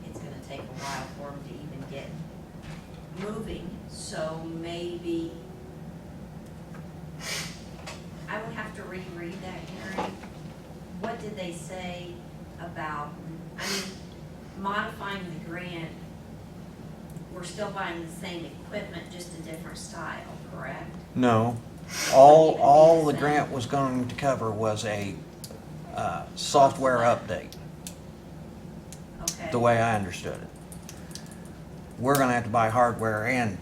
it's gonna take a while for them to even get moving, so maybe I would have to reread that, Gary. What did they say about, I mean, modifying the grant, we're still buying the same equipment, just a different style, correct? No, all the grant was going to cover was a software update, Okay. the way I understood it. We're gonna have to buy hardware and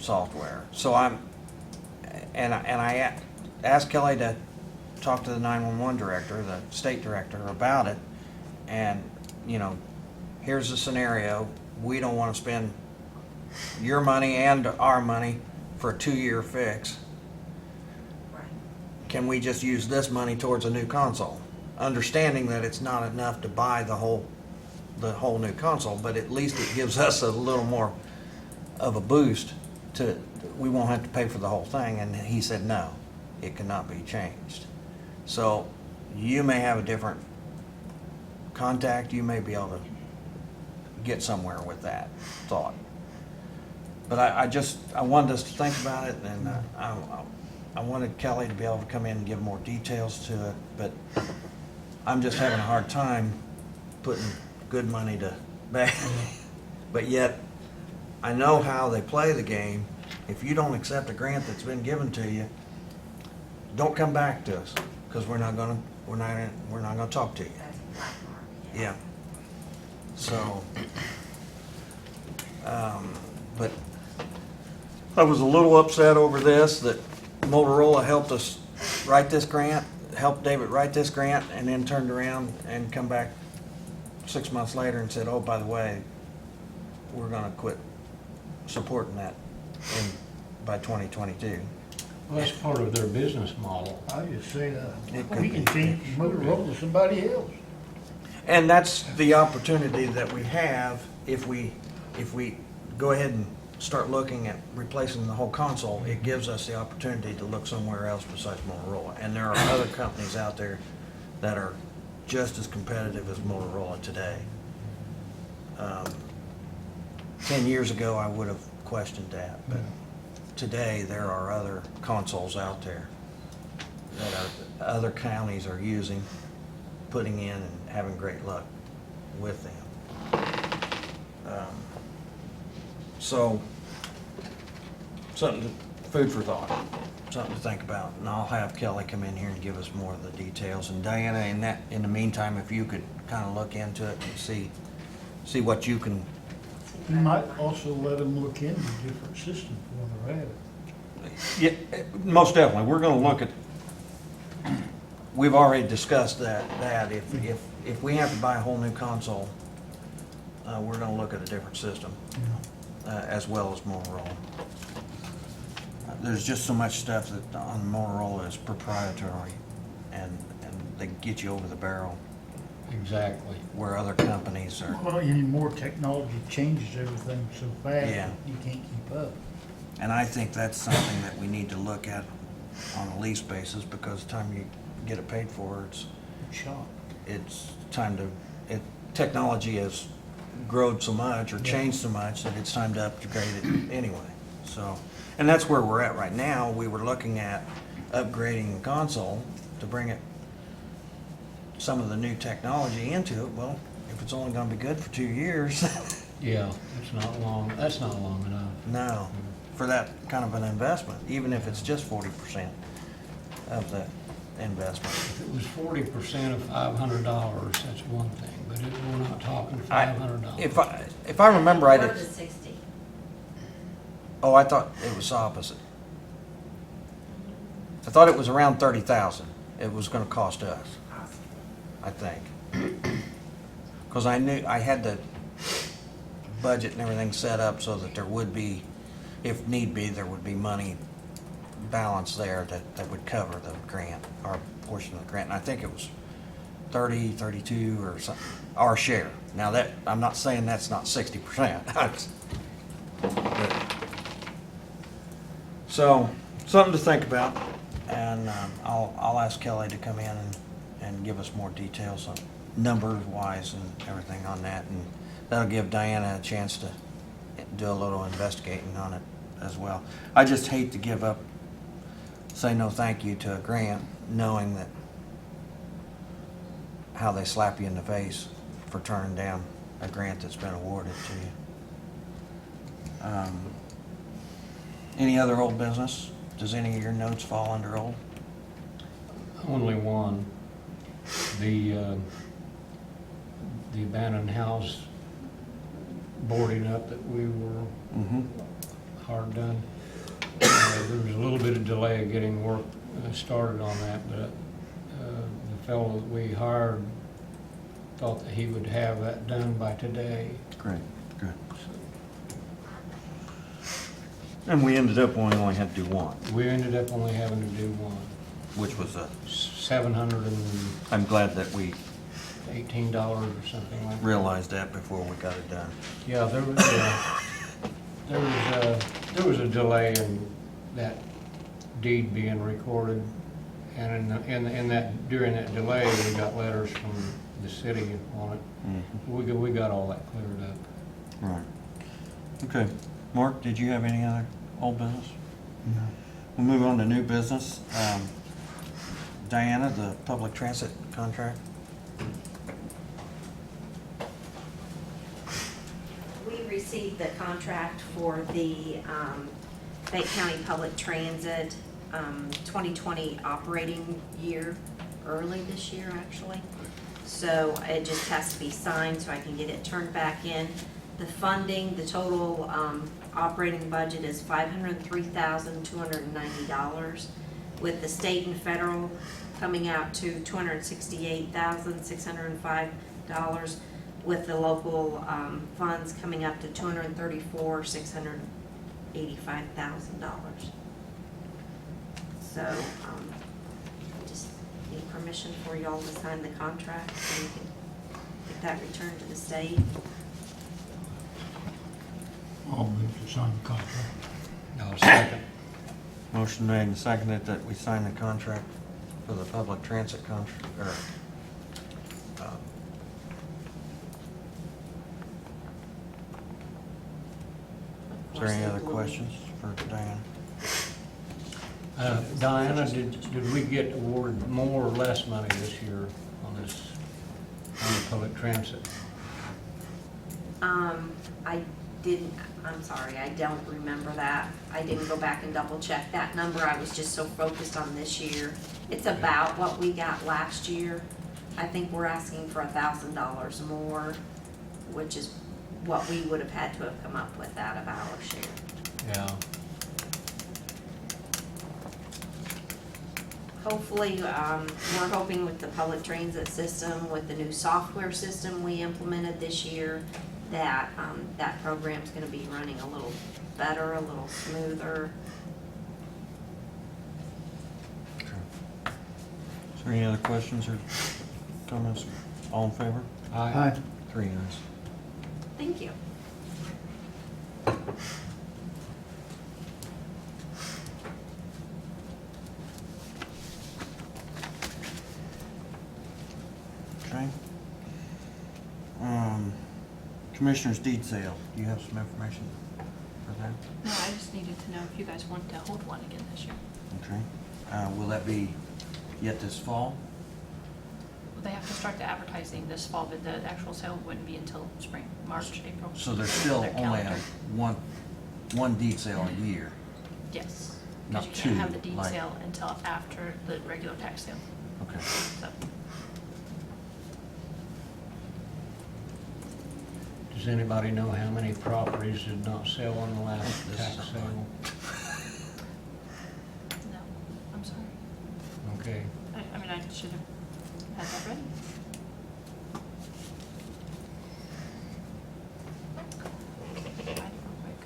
software. So I asked Kelly to talk to the 911 director, the state director, about it. And, you know, here's the scenario. We don't want to spend your money and our money for a 2-year fix. Right. Can we just use this money towards a new console? Understanding that it's not enough to buy the whole new console, but at least it gives us a little more of a boost we won't have to pay for the whole thing. And he said, no, it cannot be changed. So you may have a different contact, you may be able to get somewhere with that thought. But I wanted us to think about it, and I wanted Kelly to be able to come in and give more details to it, but I'm just having a hard time putting good money to bad. But yet, I know how they play the game. If you don't accept a grant that's been given to you, don't come back to us, because we're not gonna talk to you. That's a black mark. Yeah. So, but I was a little upset over this, that Motorola helped us write this grant, helped David write this grant, and then turned around and come back 6 months later and said, oh, by the way, we're gonna quit supporting that by 2022. Well, that's part of their business model. I just say, It could we be. can change Motorola to somebody else. And that's the opportunity that we have if we go ahead and start looking at replacing the whole console. It gives us the opportunity to look somewhere else besides Motorola. And there are other companies out there that are just as competitive as Motorola today. 10 years ago, I would have questioned that, but today there are other consoles out there that other counties are using, putting in, and having great luck with them. So, food for thought, something to think about. And I'll have Kelly come in here and give us more of the details. And Diana, in the meantime, if you could kind of look into it and see what you can. You might also let them look into different systems while they're at it. Yeah, most definitely. We're gonna look at, we've already discussed that if we have to buy a whole new console, we're gonna look at a different system, as well as Motorola. There's just so much stuff that on Motorola is proprietary, and they get you over the barrel, Exactly. where other companies are. Well, anymore technology changes everything so fast, Yeah. you can't keep up. And I think that's something that we need to look at on a lease basis, because the time you get it paid for, Shot. it's time to, technology has grown so much or changed so much that it's time to upgrade it anyway. So, and that's where we're at right now. We were looking at upgrading the console to bring it, some of the new technology into it. Well, if it's only gonna be good for 2 years, Yeah, it's not long, that's not long enough. no, for that kind of an investment, even if it's just 40% of the investment. If it was 40% of $500, that's one thing, but we're not talking $500. If I remember right, Go it, to 60. oh, I thought it was opposite. I thought it was around 30,000 it was gonna cost us, I think. Because I knew, I had the budget and everything set up so that there would be, if need be, there would be money balance there that would cover the grant, our portion of the grant. And I think it was 30, 32 or something, our share. Now that, I'm not saying that's not 60%. So, something to think about. and I'll ask Kelly to come in and give us more details on numbers wise and everything on that, and that'll give Diana a chance to do a little investigating on it as well. I just hate to give up, say no thank you to a grant, knowing that how they slap you in the face for turning down a grant that's been awarded to you. Any other old business? Does any of your notes fall under old? Only one. The abandoned house boarding up that we were Mm-hmm. hard done. There was a little bit of delay getting work started on that, but the fellow that we hired thought that he would have that done by today. Great, good. And we ended up only had to do one, We ended up only having to do one. which was $718 I'm glad that we or something like that. realized that before we got it done. Yeah, there was a delay in that deed being recorded, and in that, during that delay, we got letters from the city on it. Mhm. We got all that cleared up. Right. Okay. Mark, did you have any other old business? No. We'll move on to new business. Diana, the public transit contract? We received the contract for the Fayette County Public Transit 2020 operating year, early this year, actually. So it just has to be signed so I can get it turned back in. The funding, the total operating budget is $503,290, with the state and federal coming out to $268,605, with the local funds coming up to $234,685,000. So, just need permission for y'all to sign the contract so we can get that returned to the state. I'll move to sign the contract. No, second. Motion made and seconded that we sign the contract for the public transit contract, is there any other questions for Diana? Diana, did we get awarded more or less money this year on the public transit? I'm sorry, I don't remember that. I didn't go back and double check that number. I was just so focused on this year. It's about what we got last year. I think we're asking for $1,000 more, which is what we would have had to have come up with out of our share. Yeah. Hopefully, we're hoping with the public transit system, with the new software system we implemented this year, that that program's gonna be running a little better, a little smoother. Is there any other questions or comments? All in favor? Aye. 3 ayes. Thank you. Okay. Commissioner's deed sale, do you have some information for that? No, I just needed to know if you guys want to hold one again this year. Okay. Will that be yet this fall? Well, they have to start the advertising this fall, but the actual sale wouldn't be until spring, March, April. So there's still Their only calendar. one deed sale a year? Yes, Not because you can't have two, the deed like- sale until after the regular tax sale, Okay. so. Does anybody know how many properties did not sell on the last This tax is sale? No, I'm sorry. Okay. I mean, I should have had that ready. Find it real quick.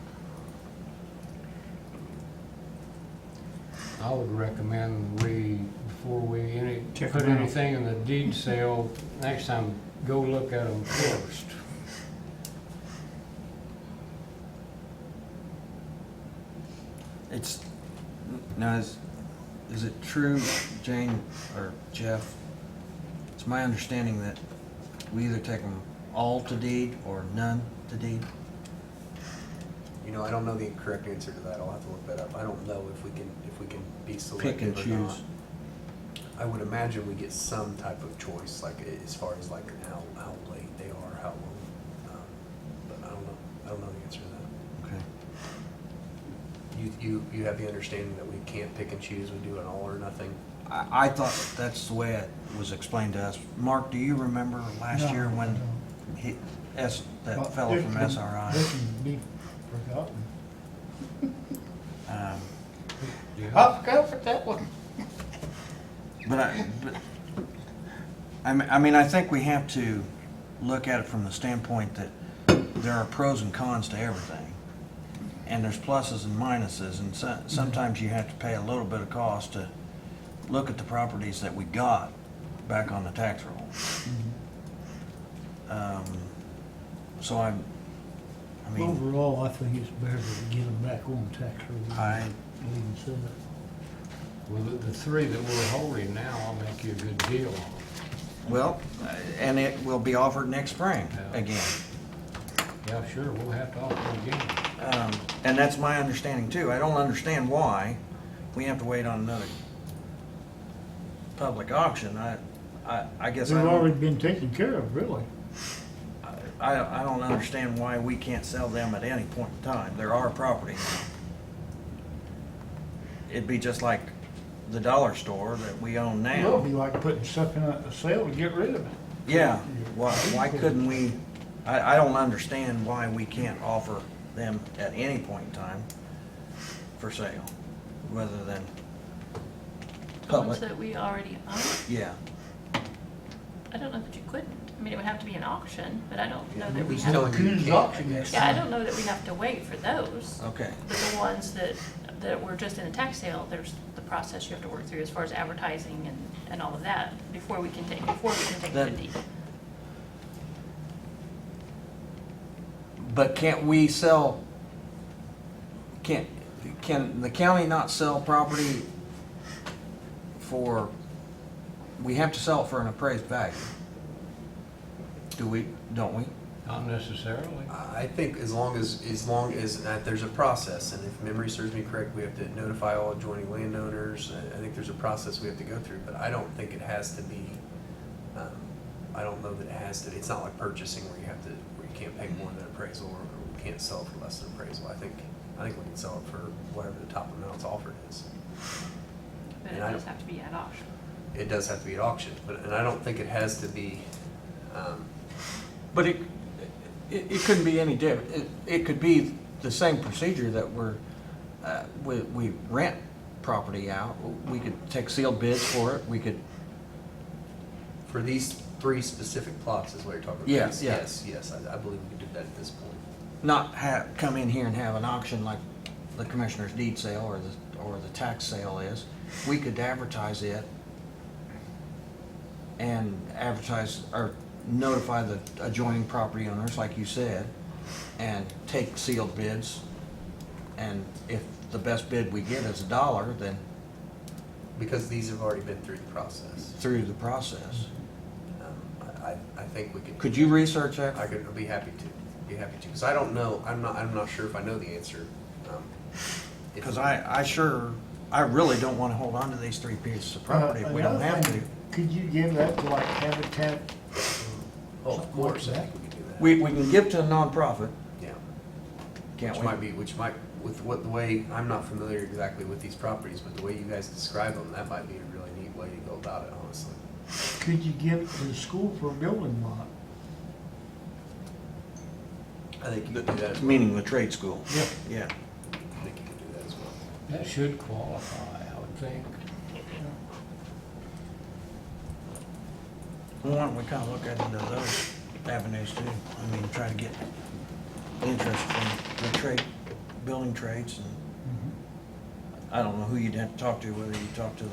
I would recommend before we Check put them out. anything in the deed sale, next time, go look at them first. It's, now, Is it true, Jane or Jeff? It's my understanding that we either take them all to deed or none to deed. You know, I don't know the correct answer to that. I'll have to look that up. I don't know if we can be selective Pick and or not. choose. I would imagine we get some type of choice, like as far as like how late they are, how long. But I don't know. I don't know the answer to that. Okay. You have the understanding that we can't pick and choose. We do an all or nothing. I thought that's the way it was explained to us. Mark, do you remember last No, year I when don't. that fellow from SRI? They can be forgotten. um, I forgot for that one. But I mean, I think we have to look at it from the standpoint that there are pros and cons to everything. And there's pluses and minuses, and sometimes you have to pay a little bit of cost to look at the properties that we got back on the tax roll. So I mean, Overall, I think it's better to get them back on tax roll. I- Leaving set. Well, the three that we're holding now, I'll make you a good deal on. well, and it will be offered next spring Yeah. again. Yeah, sure, we'll have to offer again. And that's my understanding too. I don't understand why we have to wait on another public auction. I guess I They've don't, already been taken care of, really. I don't understand why we can't sell them at any point in time. They're our property. It'd be just like the dollar store that we own It'll now. be like putting stuff in a sale to get rid of it. Yeah, why couldn't we, I don't understand why we can't offer them at any point in time for sale, rather than The ones public. that we already own, Yeah, I don't know that you couldn't. I mean, it would have to be an auction, but I don't know that we Who's have. telling you you Coons can't, auction I next guess. Yeah, I don't know that we have to wait for those. okay. But the ones that were just in a tax sale, there's the process you have to work through as far as advertising and all of that before we can take it to Then- deed. But can't we sell, can the county not sell property for, we have to sell it for an appraised value? Don't we? Not necessarily. I think as long as that there's a process, and if memory serves me correct, we have to notify all adjoining landowners. I think there's a process we have to go through, but I don't think it has to be, I don't know that it has to, it's not like purchasing where you can't pay more than appraisal, or we can't sell it for less than appraisal. I think we can sell it for whatever the top amount's offered is. But it and I does don't- have to be at auction. It does have to be at auction, and I don't think it has to be, But it couldn't be any different. It could be the same procedure that we rent property out. We could take sealed bids for it. We could, for these 3 specific plots is what you're talking about. Yeah, yeah. Yes, I believe we can do that at this point. not come in here and have an auction like the commissioner's deed sale or the tax sale is. We could advertise it and advertise or notify the adjoining property owners, like you said, and take sealed bids. And if the best bid we get is $1, then Because these have already been through the process. through the process. I think we could. Could you research that? I could be happy to, because I don't know, I'm not sure if I know the answer. If- Because I really don't want to hold on to these 3 pieces of property if we don't Another have to. thing, Could you give that to like Habitat? Oh, of course, I think we could do that. We can give to a nonprofit, Yeah. can't we? Which might, with the way, I'm not familiar exactly with these properties, but the way you guys describe them, that might be a really neat way to go about it, honestly. Could you give it to the school for a building lot? I think you could do that as well. Meaning the trade school. Yeah. Yeah. I think you could do that as well. That should qualify, I would think. Well, why don't we kind of look at into those avenues too? I mean, try to get interest from the trade, building trades, and I don't know who you'd have to talk to, whether you talk to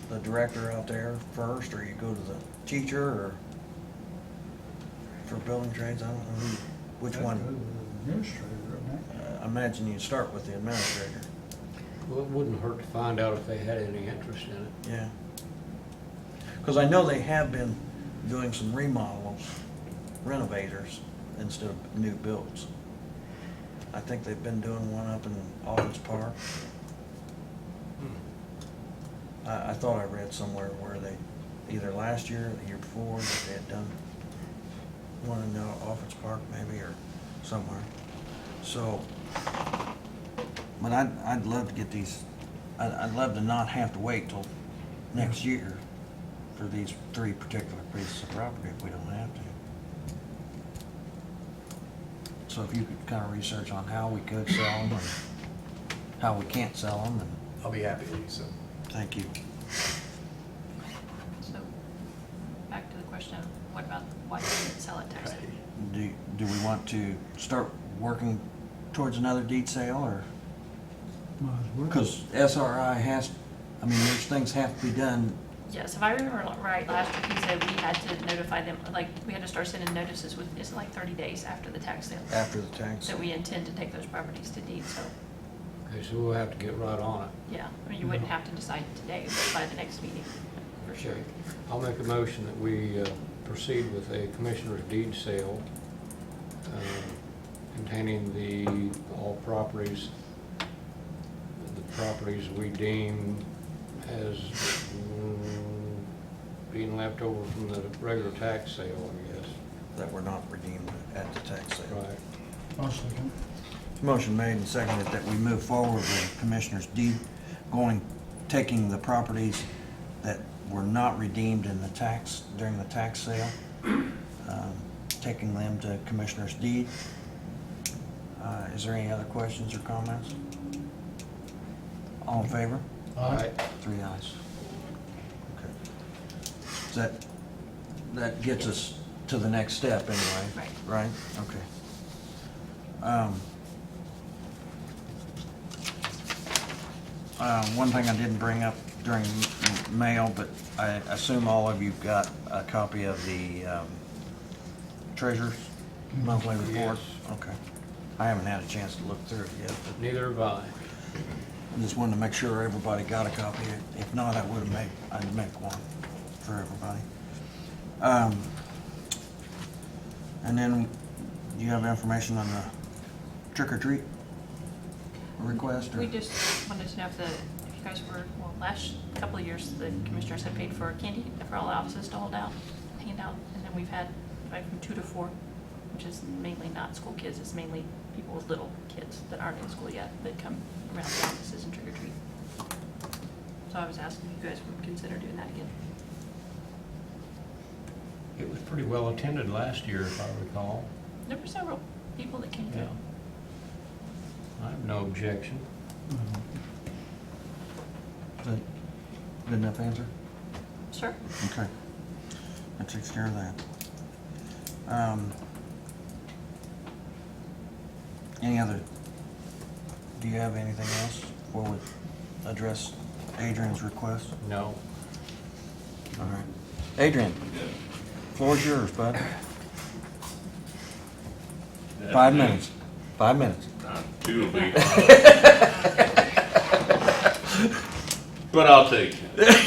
the director out there first, or you go to the teacher, or for building trades, I don't know which one. Administrator, right? I imagine you'd start with the administrator. Well, it wouldn't hurt to find out if they had any interest in it. Yeah. Because I know they have been doing some remodels, renovators, instead of new builds. I think they've been doing one up in Alden's Park. I thought I read somewhere where they, either last year or the year before, that they had done one in Alden's Park maybe, or somewhere. So, but I'd love to get these, I'd love to not have to wait till next year for these 3 particular pieces of property if we don't have to. So if you could kind of research on how we could sell them and how we can't sell them, and I'll be happy to do so. thank you. So, back to the question, of what about why didn't it sell at tax sale? Do we want to start working towards another deed sale, or? Might as well. Because SRI has, I mean, there's things have to be done. Yes, if I remember right, last year he said we had to notify them, like, we had to start sending notices with, it's like 30 days after the tax sale. After the tax. That we intend to take those properties to deed, so, Okay, so we'll have to get right on it. yeah. I mean, you wouldn't have to decide today, but by the next meeting, for sure. I'll make a motion that we proceed with a commissioner's deed sale containing all properties, the properties we deem as being left over from the regular tax sale, I guess. That were not redeemed at the tax sale. Right. I'll second. Motion made and seconded that we move forward with Commissioner's deed, taking the properties that were not redeemed in the tax, during the tax sale, taking them to Commissioner's deed. Is there any other questions or comments? All in favor? Aye. 3 ayes. Okay. That gets us to the next step anyway? Right. Right? Okay. One thing I didn't bring up during mail, but I assume all of you've got a copy of the treasurer's monthly report? Okay. I haven't had a chance to look through it yet, but Neither have I. I just wanted to make sure everybody got a copy. If not, I'd make one for everybody. And then, do you have information on the trick or treat request? Or? We just wanted to know if you guys were, well, last couple of years, the commissioners had paid for candy for all the offices to hand out, and then we've had right from 2 to 4, which is mainly not school kids, it's mainly people with little kids that aren't in school yet that come around the offices and trick or treat. So I was asking if you guys would consider doing that again. It was pretty well attended last year, if I recall. There were several people that came Yeah. through. I have no objection. Is that good enough answer? Sure. Okay. That takes care of that. Any other, do you have anything else before we address Adrian's request? No. All right. Adrian, floor's yours, bud. 5 minutes. 5 minutes. 2 will be. But I'll take it.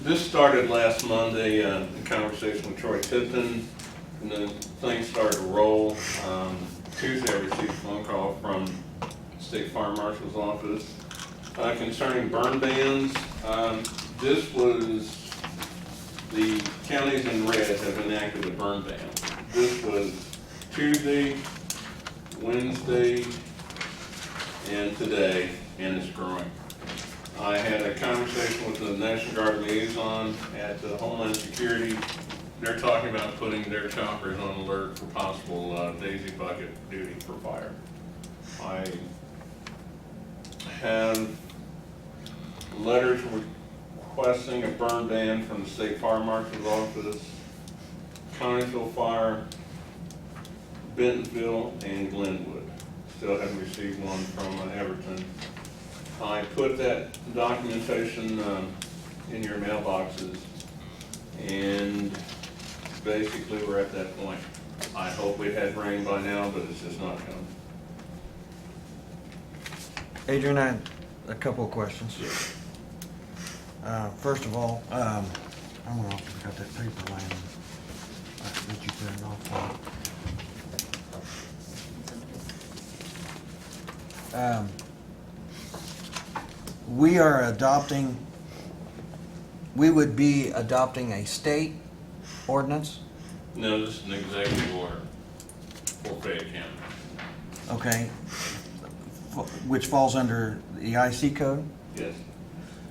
This started last Monday, a conversation with Troy Tipton, and then things started to roll. Tuesday, I received a phone call from State Fire Marshal's office concerning burn bans. This was, the counties in red have enacted a burn ban. This was Tuesday, Wednesday, and today, and it's growing. I had a conversation with the National Guard liaison at Homeland Security. They're talking about putting their choppers on alert for possible daisy bucket duty for fire. I have letters requesting a burn ban from the State Fire Marshal's office, Connersville Fire, Bentonville, and Glenwood. Still haven't received one from Everton. I put that documentation in your mailboxes, and basically we're at that point. I hope we had rain by now, but it's just not coming. Adrian, I had a couple of questions. First of all, I went off and got that paper laying that you printed off on. We would be adopting a state ordinance, No, this is an executive order for Fayette County. okay, which falls under the IC code? Yes,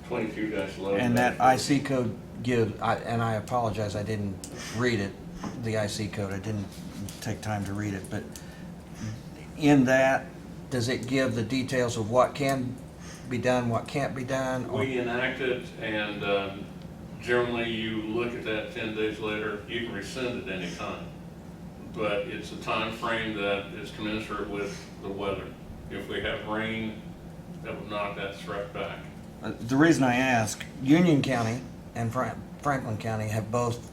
22-11. And that IC code and I apologize, I didn't read it, the IC code, I didn't take time to read it, but in that, does it give the details of what can be done, what can't be done? or- We enact it, and generally you look at that 10 days later, you can rescind it any time. But it's a time frame that is commensurate with the weather. If we have rain, that would knock that threat back. The reason I ask, Union County and Franklin County have both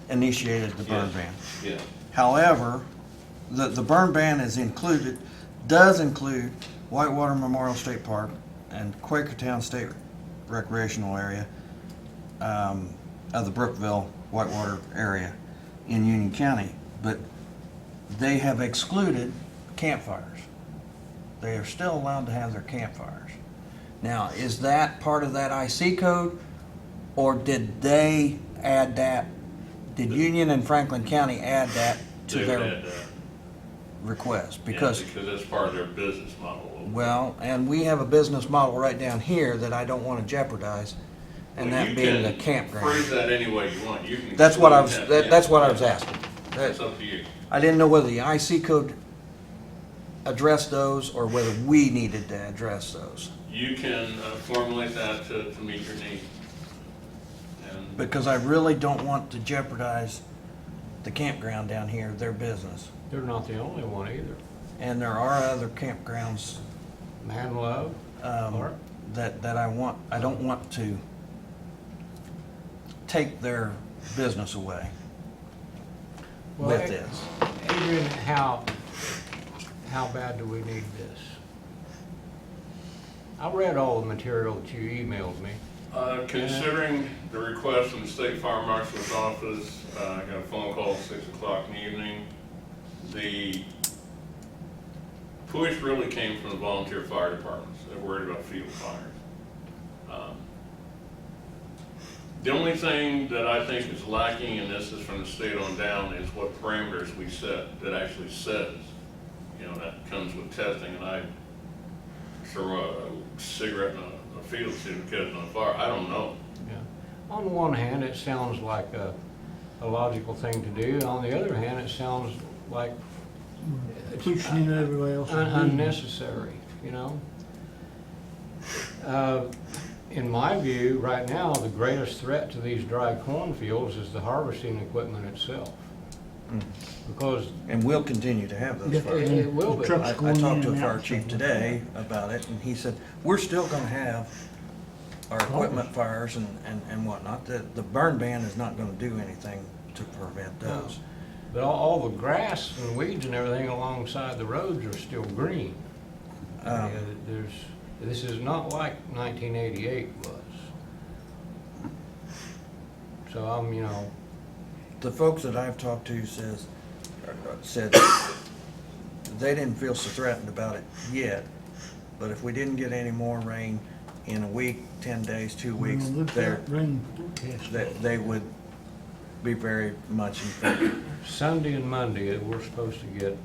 initiated the burn Yes. ban. Yes. However, the burn ban does include Whitewater Memorial State Park and Quakertown State Recreational Area of the Brookville, Whitewater area in Union County, but they have excluded campfires. They are still allowed to have their campfires. Now, is that part of that IC code, or did they add that? Did Union and Franklin County add that to They would their add that. request? Yeah, Because, because that's part of their business model. well, and we have a business model right down here that I don't want to jeopardize, and Well, that you being the can campground. Phrase that any way you want. You can. That's what I was, exclude that, that's what I yeah. was asking. It's up to you. I didn't know whether the IC code addressed those or whether we needed to address those. You can formulate that to meet your need. And Because I really don't want to jeopardize the campground down here, their business. They're not the only one either. And there are other campgrounds Man Love, Park. that I don't want to take their business away Well, with this. Adrian, how bad do we need this? I read all the material that you emailed me. considering the request from the State Fire Marshal's office, I got a phone call at 6 o'clock in the evening. The push really came from the volunteer fire departments. They're worried about field fires. The only thing that I think is lacking, and this is from the state on down, is what parameters we set that actually says, that comes with testing, and I throw a cigarette in a field to catch on fire. I don't know. Yeah. On the one hand, it sounds like a logical thing to do. On the other hand, it sounds like Pushing it everybody else. unnecessary, In my view, right now, the greatest threat to these dry cornfields is the harvesting equipment itself. Because And we'll continue to have those Yeah. fires. it will The be. trucks I going in talked to a and fire out. chief today about it, and he said, we're still gonna have our equipment fires and whatnot. The burn ban is not gonna do anything to prevent those. But all the grass and weeds and everything alongside the roads are still green. This is not like 1988 was. So The folks that I've talked to said they didn't feel so threatened about it yet, but if we didn't get any more rain in a week, 10 days, 2 weeks, Look at that rain forecast. that they would be very much in favor. Sunday and Monday, we're supposed to get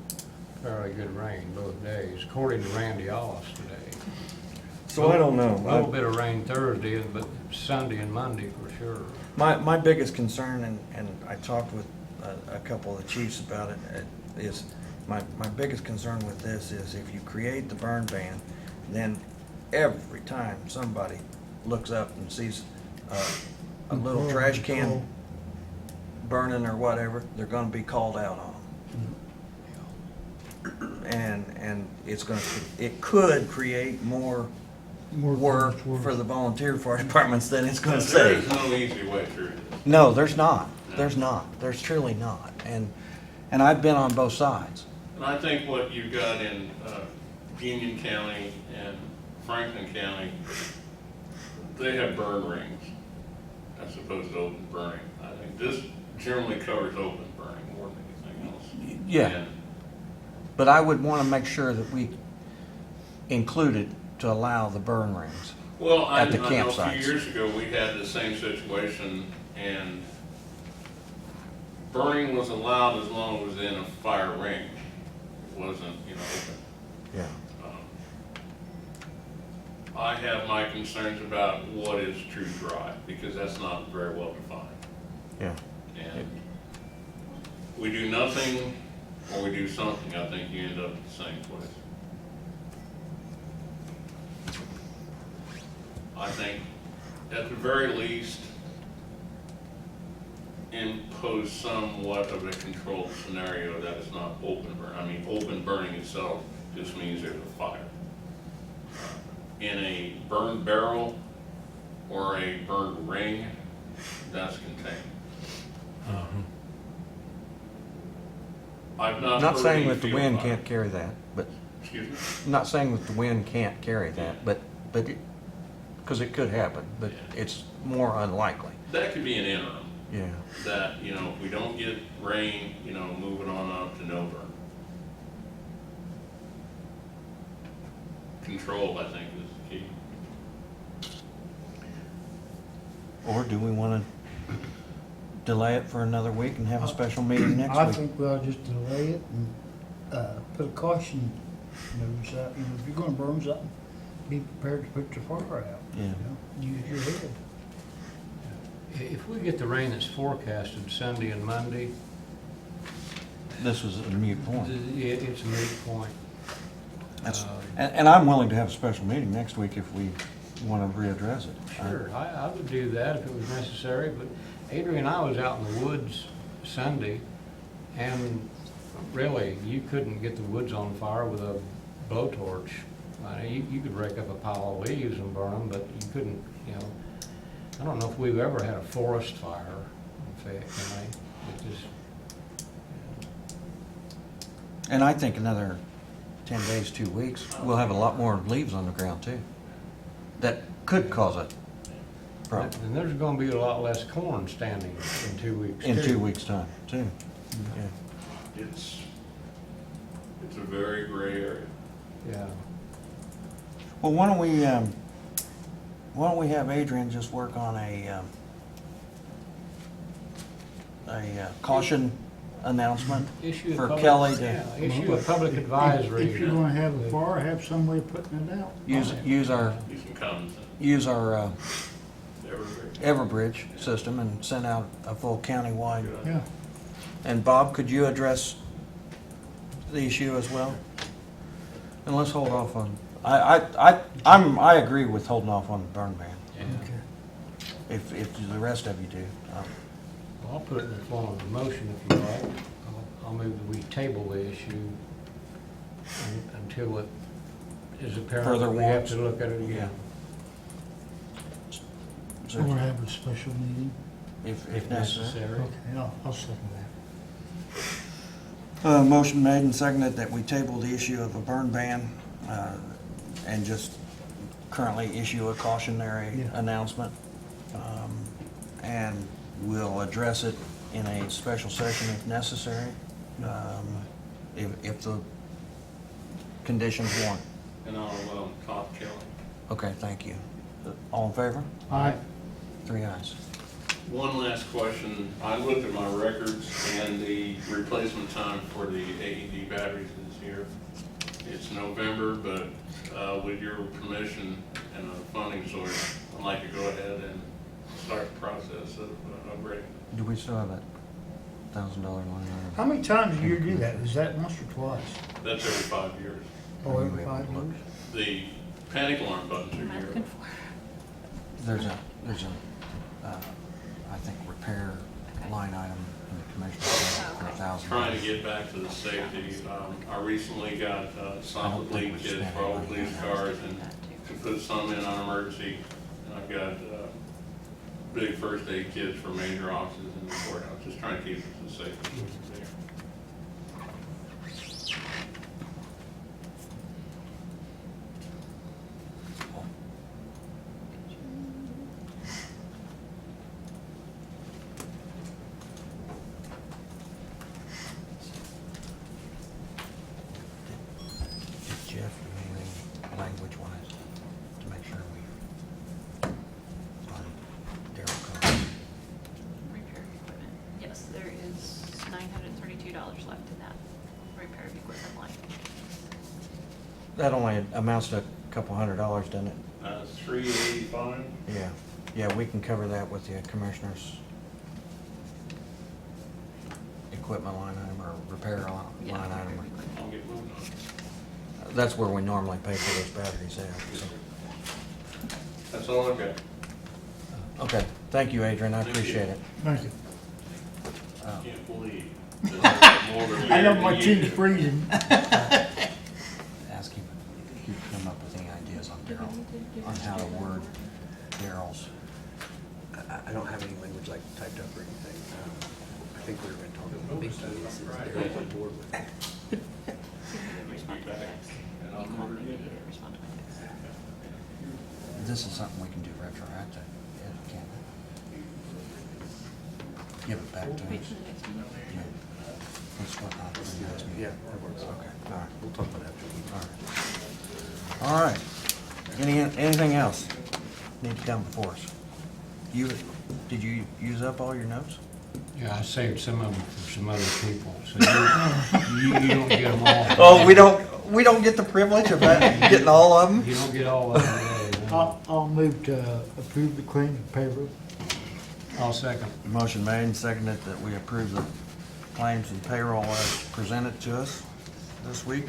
fairly good rain both days, according to Randy Ollis today. So I don't A little know. bit of rain Thursday, but Sunday and Monday for sure. My biggest concern, and I talked with a couple of the chiefs about it, is my biggest concern with this is if you create the burn ban, then every time somebody looks up and sees a little trash can burning or whatever, they're gonna be called out on them. And it could create more work for the volunteer fire departments than it's gonna There save. is no easy way through this. No, there's not. There's not. There's truly not. And I've been on both sides. And I think what you've got in Union County and Franklin County, they have burn rings as opposed to open burning. I think this generally covers open burning more than anything else. Yeah, And but I would want to make sure that we include it to allow the burn rings. well, I At the know a few campsites. years ago, we had the same situation, and burning was allowed as long as it was in a fire ring. It wasn't, open. Yeah. I have my concerns about what is true dry, because that's not very well defined. Yeah. And we do nothing, or we do something, I think you end up at the same place. I think, at the very least, impose somewhat of a controlled scenario that is not open burn. I mean, open burning itself just means there's a fire. In a burned barrel or a burned ring, that's contained. I've not Not heard saying any that the field wind fire. can't carry that, but, Excuse me? not saying that the wind can't carry that, but because it could happen, but it's more unlikely. That could be an interim, Yeah. that, if we don't get rain, moving on up to no burn. Control, I think, is the key. Or do we want to delay it for another week and have a special meeting next I week? think we ought to just delay it and, put a caution notice out, if you're gonna burn something, be prepared to put your fire out. Yeah. Use your head. If we get the rain that's forecasted Sunday and Monday, This was a mute point. it's a moot point. That's, and I'm willing to have a special meeting next week if we want to readdress it. Sure, I would do that if it was necessary, but Adrian and I was out in the woods Sunday, and really, you couldn't get the woods on fire with a blowtorch. You could rake up a pile of leaves and burn them, but you couldn't, I don't know if we've ever had a forest fire in Fayette County. It just, And I think another 10 days, 2 weeks, we'll have a lot more leaves on the ground too. That could cause a problem and there's gonna be a lot less corn standing in 2 weeks. in too. 2 weeks' time too. Yeah. It's a very gray area. Yeah. Well, why don't we have Adrian just work on a caution announcement Issue a for public- Kelly to yeah, issue a public advisory. If you're gonna have a fire, have some way of putting it out. use our Use some common sense. Everybody. Everbridge system and send out a full countywide. Yeah. And Bob, could you address the issue as well? And let's hold off on, I agree with holding off on the burn ban, Yeah. if the rest of you do. Well, I'll put it in the form of a motion if you like. I'll move that we table the issue until it is apparent Further that we have wants. to look at it again. So, Or have a special meeting. if necessary. Okay, I'll second that. Motion made and seconded that we table the issue of a burn ban, and just currently issue a cautionary Yeah. announcement. And we'll address it in a special session if necessary, if the conditions warrant. And I'll talk to Kelly. Okay, thank you. All in favor? Aye. 3 ayes. One last question. I looked at my records, and the replacement time for the AED batteries is here. It's November, but with your permission and a funding source, I'd like to go ahead and start the process of upgrading. Do we still have that $1,000 line item? How many times a year do that? Is that once or twice? That's every 5 years. Or every 5 years? The panic alarm buttons What am are I here. looking for? There's a, I think, repair line item in the commissioner's for $1,000. Trying to get back to the safety. I recently got solid lead kits for all police cars and to put some in on emergency. And I've got big first aid kits for major offices in the courthouse, just trying to keep it as safe as we can there. That only amounts to a couple $100, doesn't it? $385. Yeah, yeah, we can cover that with the commissioner's equipment line item or repair line Yeah. item. I'll get one. That's where we normally pay for those batteries out, so. That's all I've got. Okay, thank you, Adrian, I Thank you. appreciate it. Thank you. Can't believe. that I know more my than cheese you. freezing. Ask him if he can come up with any ideas on Daryl, on how to word Daryl's. I don't have any language like typed up or anything. I think we were going to talk about big kids since they're on board with it. Respond to my text. You call me, you respond to my text. This is something we can do retroactive, yeah, can't we? Give it back to Wait us. till the next meeting. Yeah. Let's what not do this meeting. Yeah, that works. Okay, all right, We'll talk about it after. all right. All right, anything else need to come before us? Did you use up all your notes? Yeah, I saved some of them for some other people, so you don't get them all. Oh, we don't get the privilege of getting all of them? You don't get all of them today, no. I'll move to approve the claim payroll. I'll second. Motion made and seconded that we approve the claims and payroll as presented to us this week.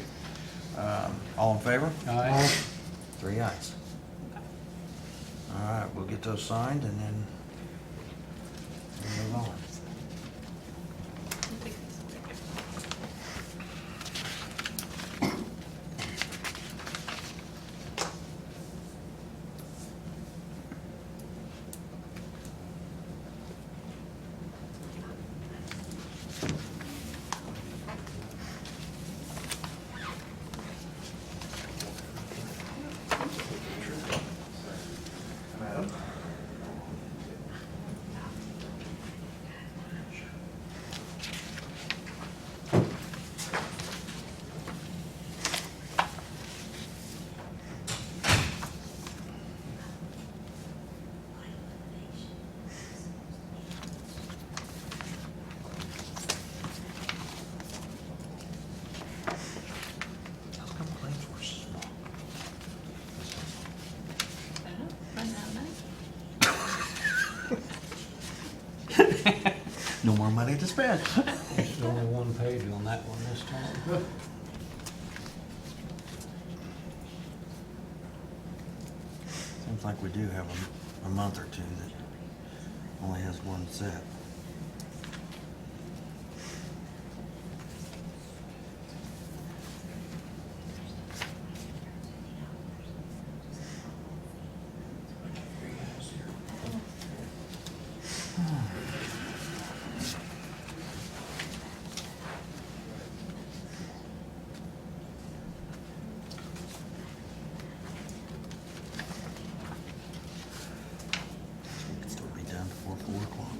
All in favor? Aye. 3 ayes. All right, we'll get those signed and then we'll move on. I'll take this. How come claims were small? I don't know, run out of money. No more money to spend. There's only one page on that one this time. Seems like we do have a month or two that only has one set. We can still be done before 4 o'clock.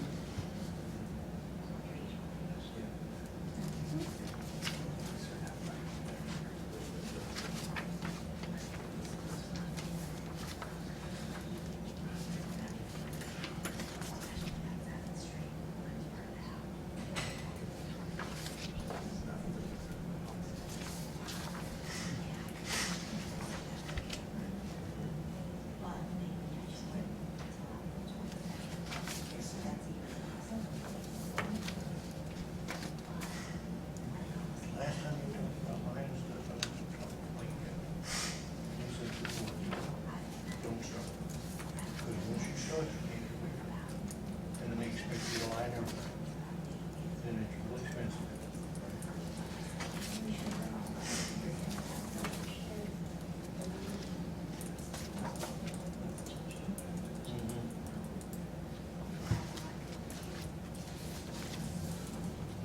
Last time you talked about mine and stuff, I was talking like that. You said before, don't start. Because once you start, you can't get rid of it. And then they expect you to line everything. Then it's real expensive.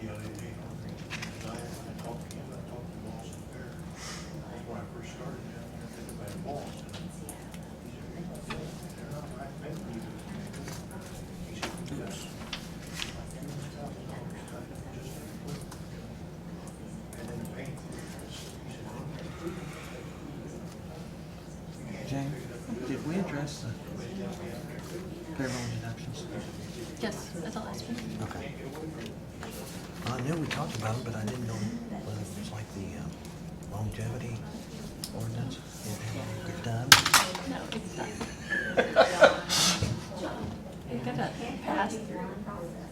Yeah, they design, when I talked to him, I talked to Boston Fair. That's when I first started down there, I think about Boston. He said, "You're not doing it. They're not right, maybe you do." He said, "We got like $200,000 tied up just in equipment. And then the paint. He said, Jane, did we address the payroll deductions? Yes, that's all I asked for. Okay. I knew we talked about them, but I didn't know whether it was like the longevity ordinance? Get done? No, it's not. It's gonna pass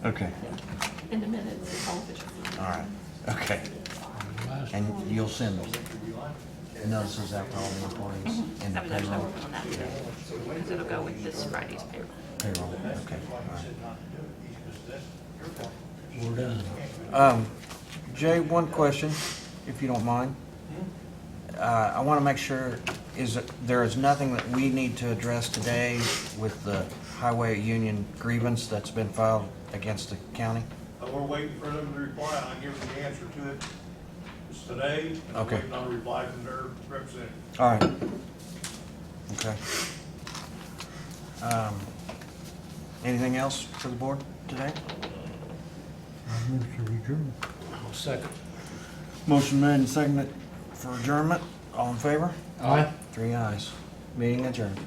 Okay, in the minutes, it's all official. all right, okay. And you'll send notices out to all the employees in the I was actually payroll? working on that today, because it'll go with this Friday's payroll. Payroll, okay, all We're done. right. Jay, one question, if you don't mind. I want to make sure, there is nothing that we need to address today with the highway union grievance that's been filed against the county? We're waiting for them to reply, I'll give them the answer to it. It's today, and I'm Okay. waiting on a reply from their representative. All right. Okay. Anything else for the board today? I move to adjourn. I'll second. Motion made and seconded for adjournment. All in favor? Aye. 3 ayes. Meeting adjourned.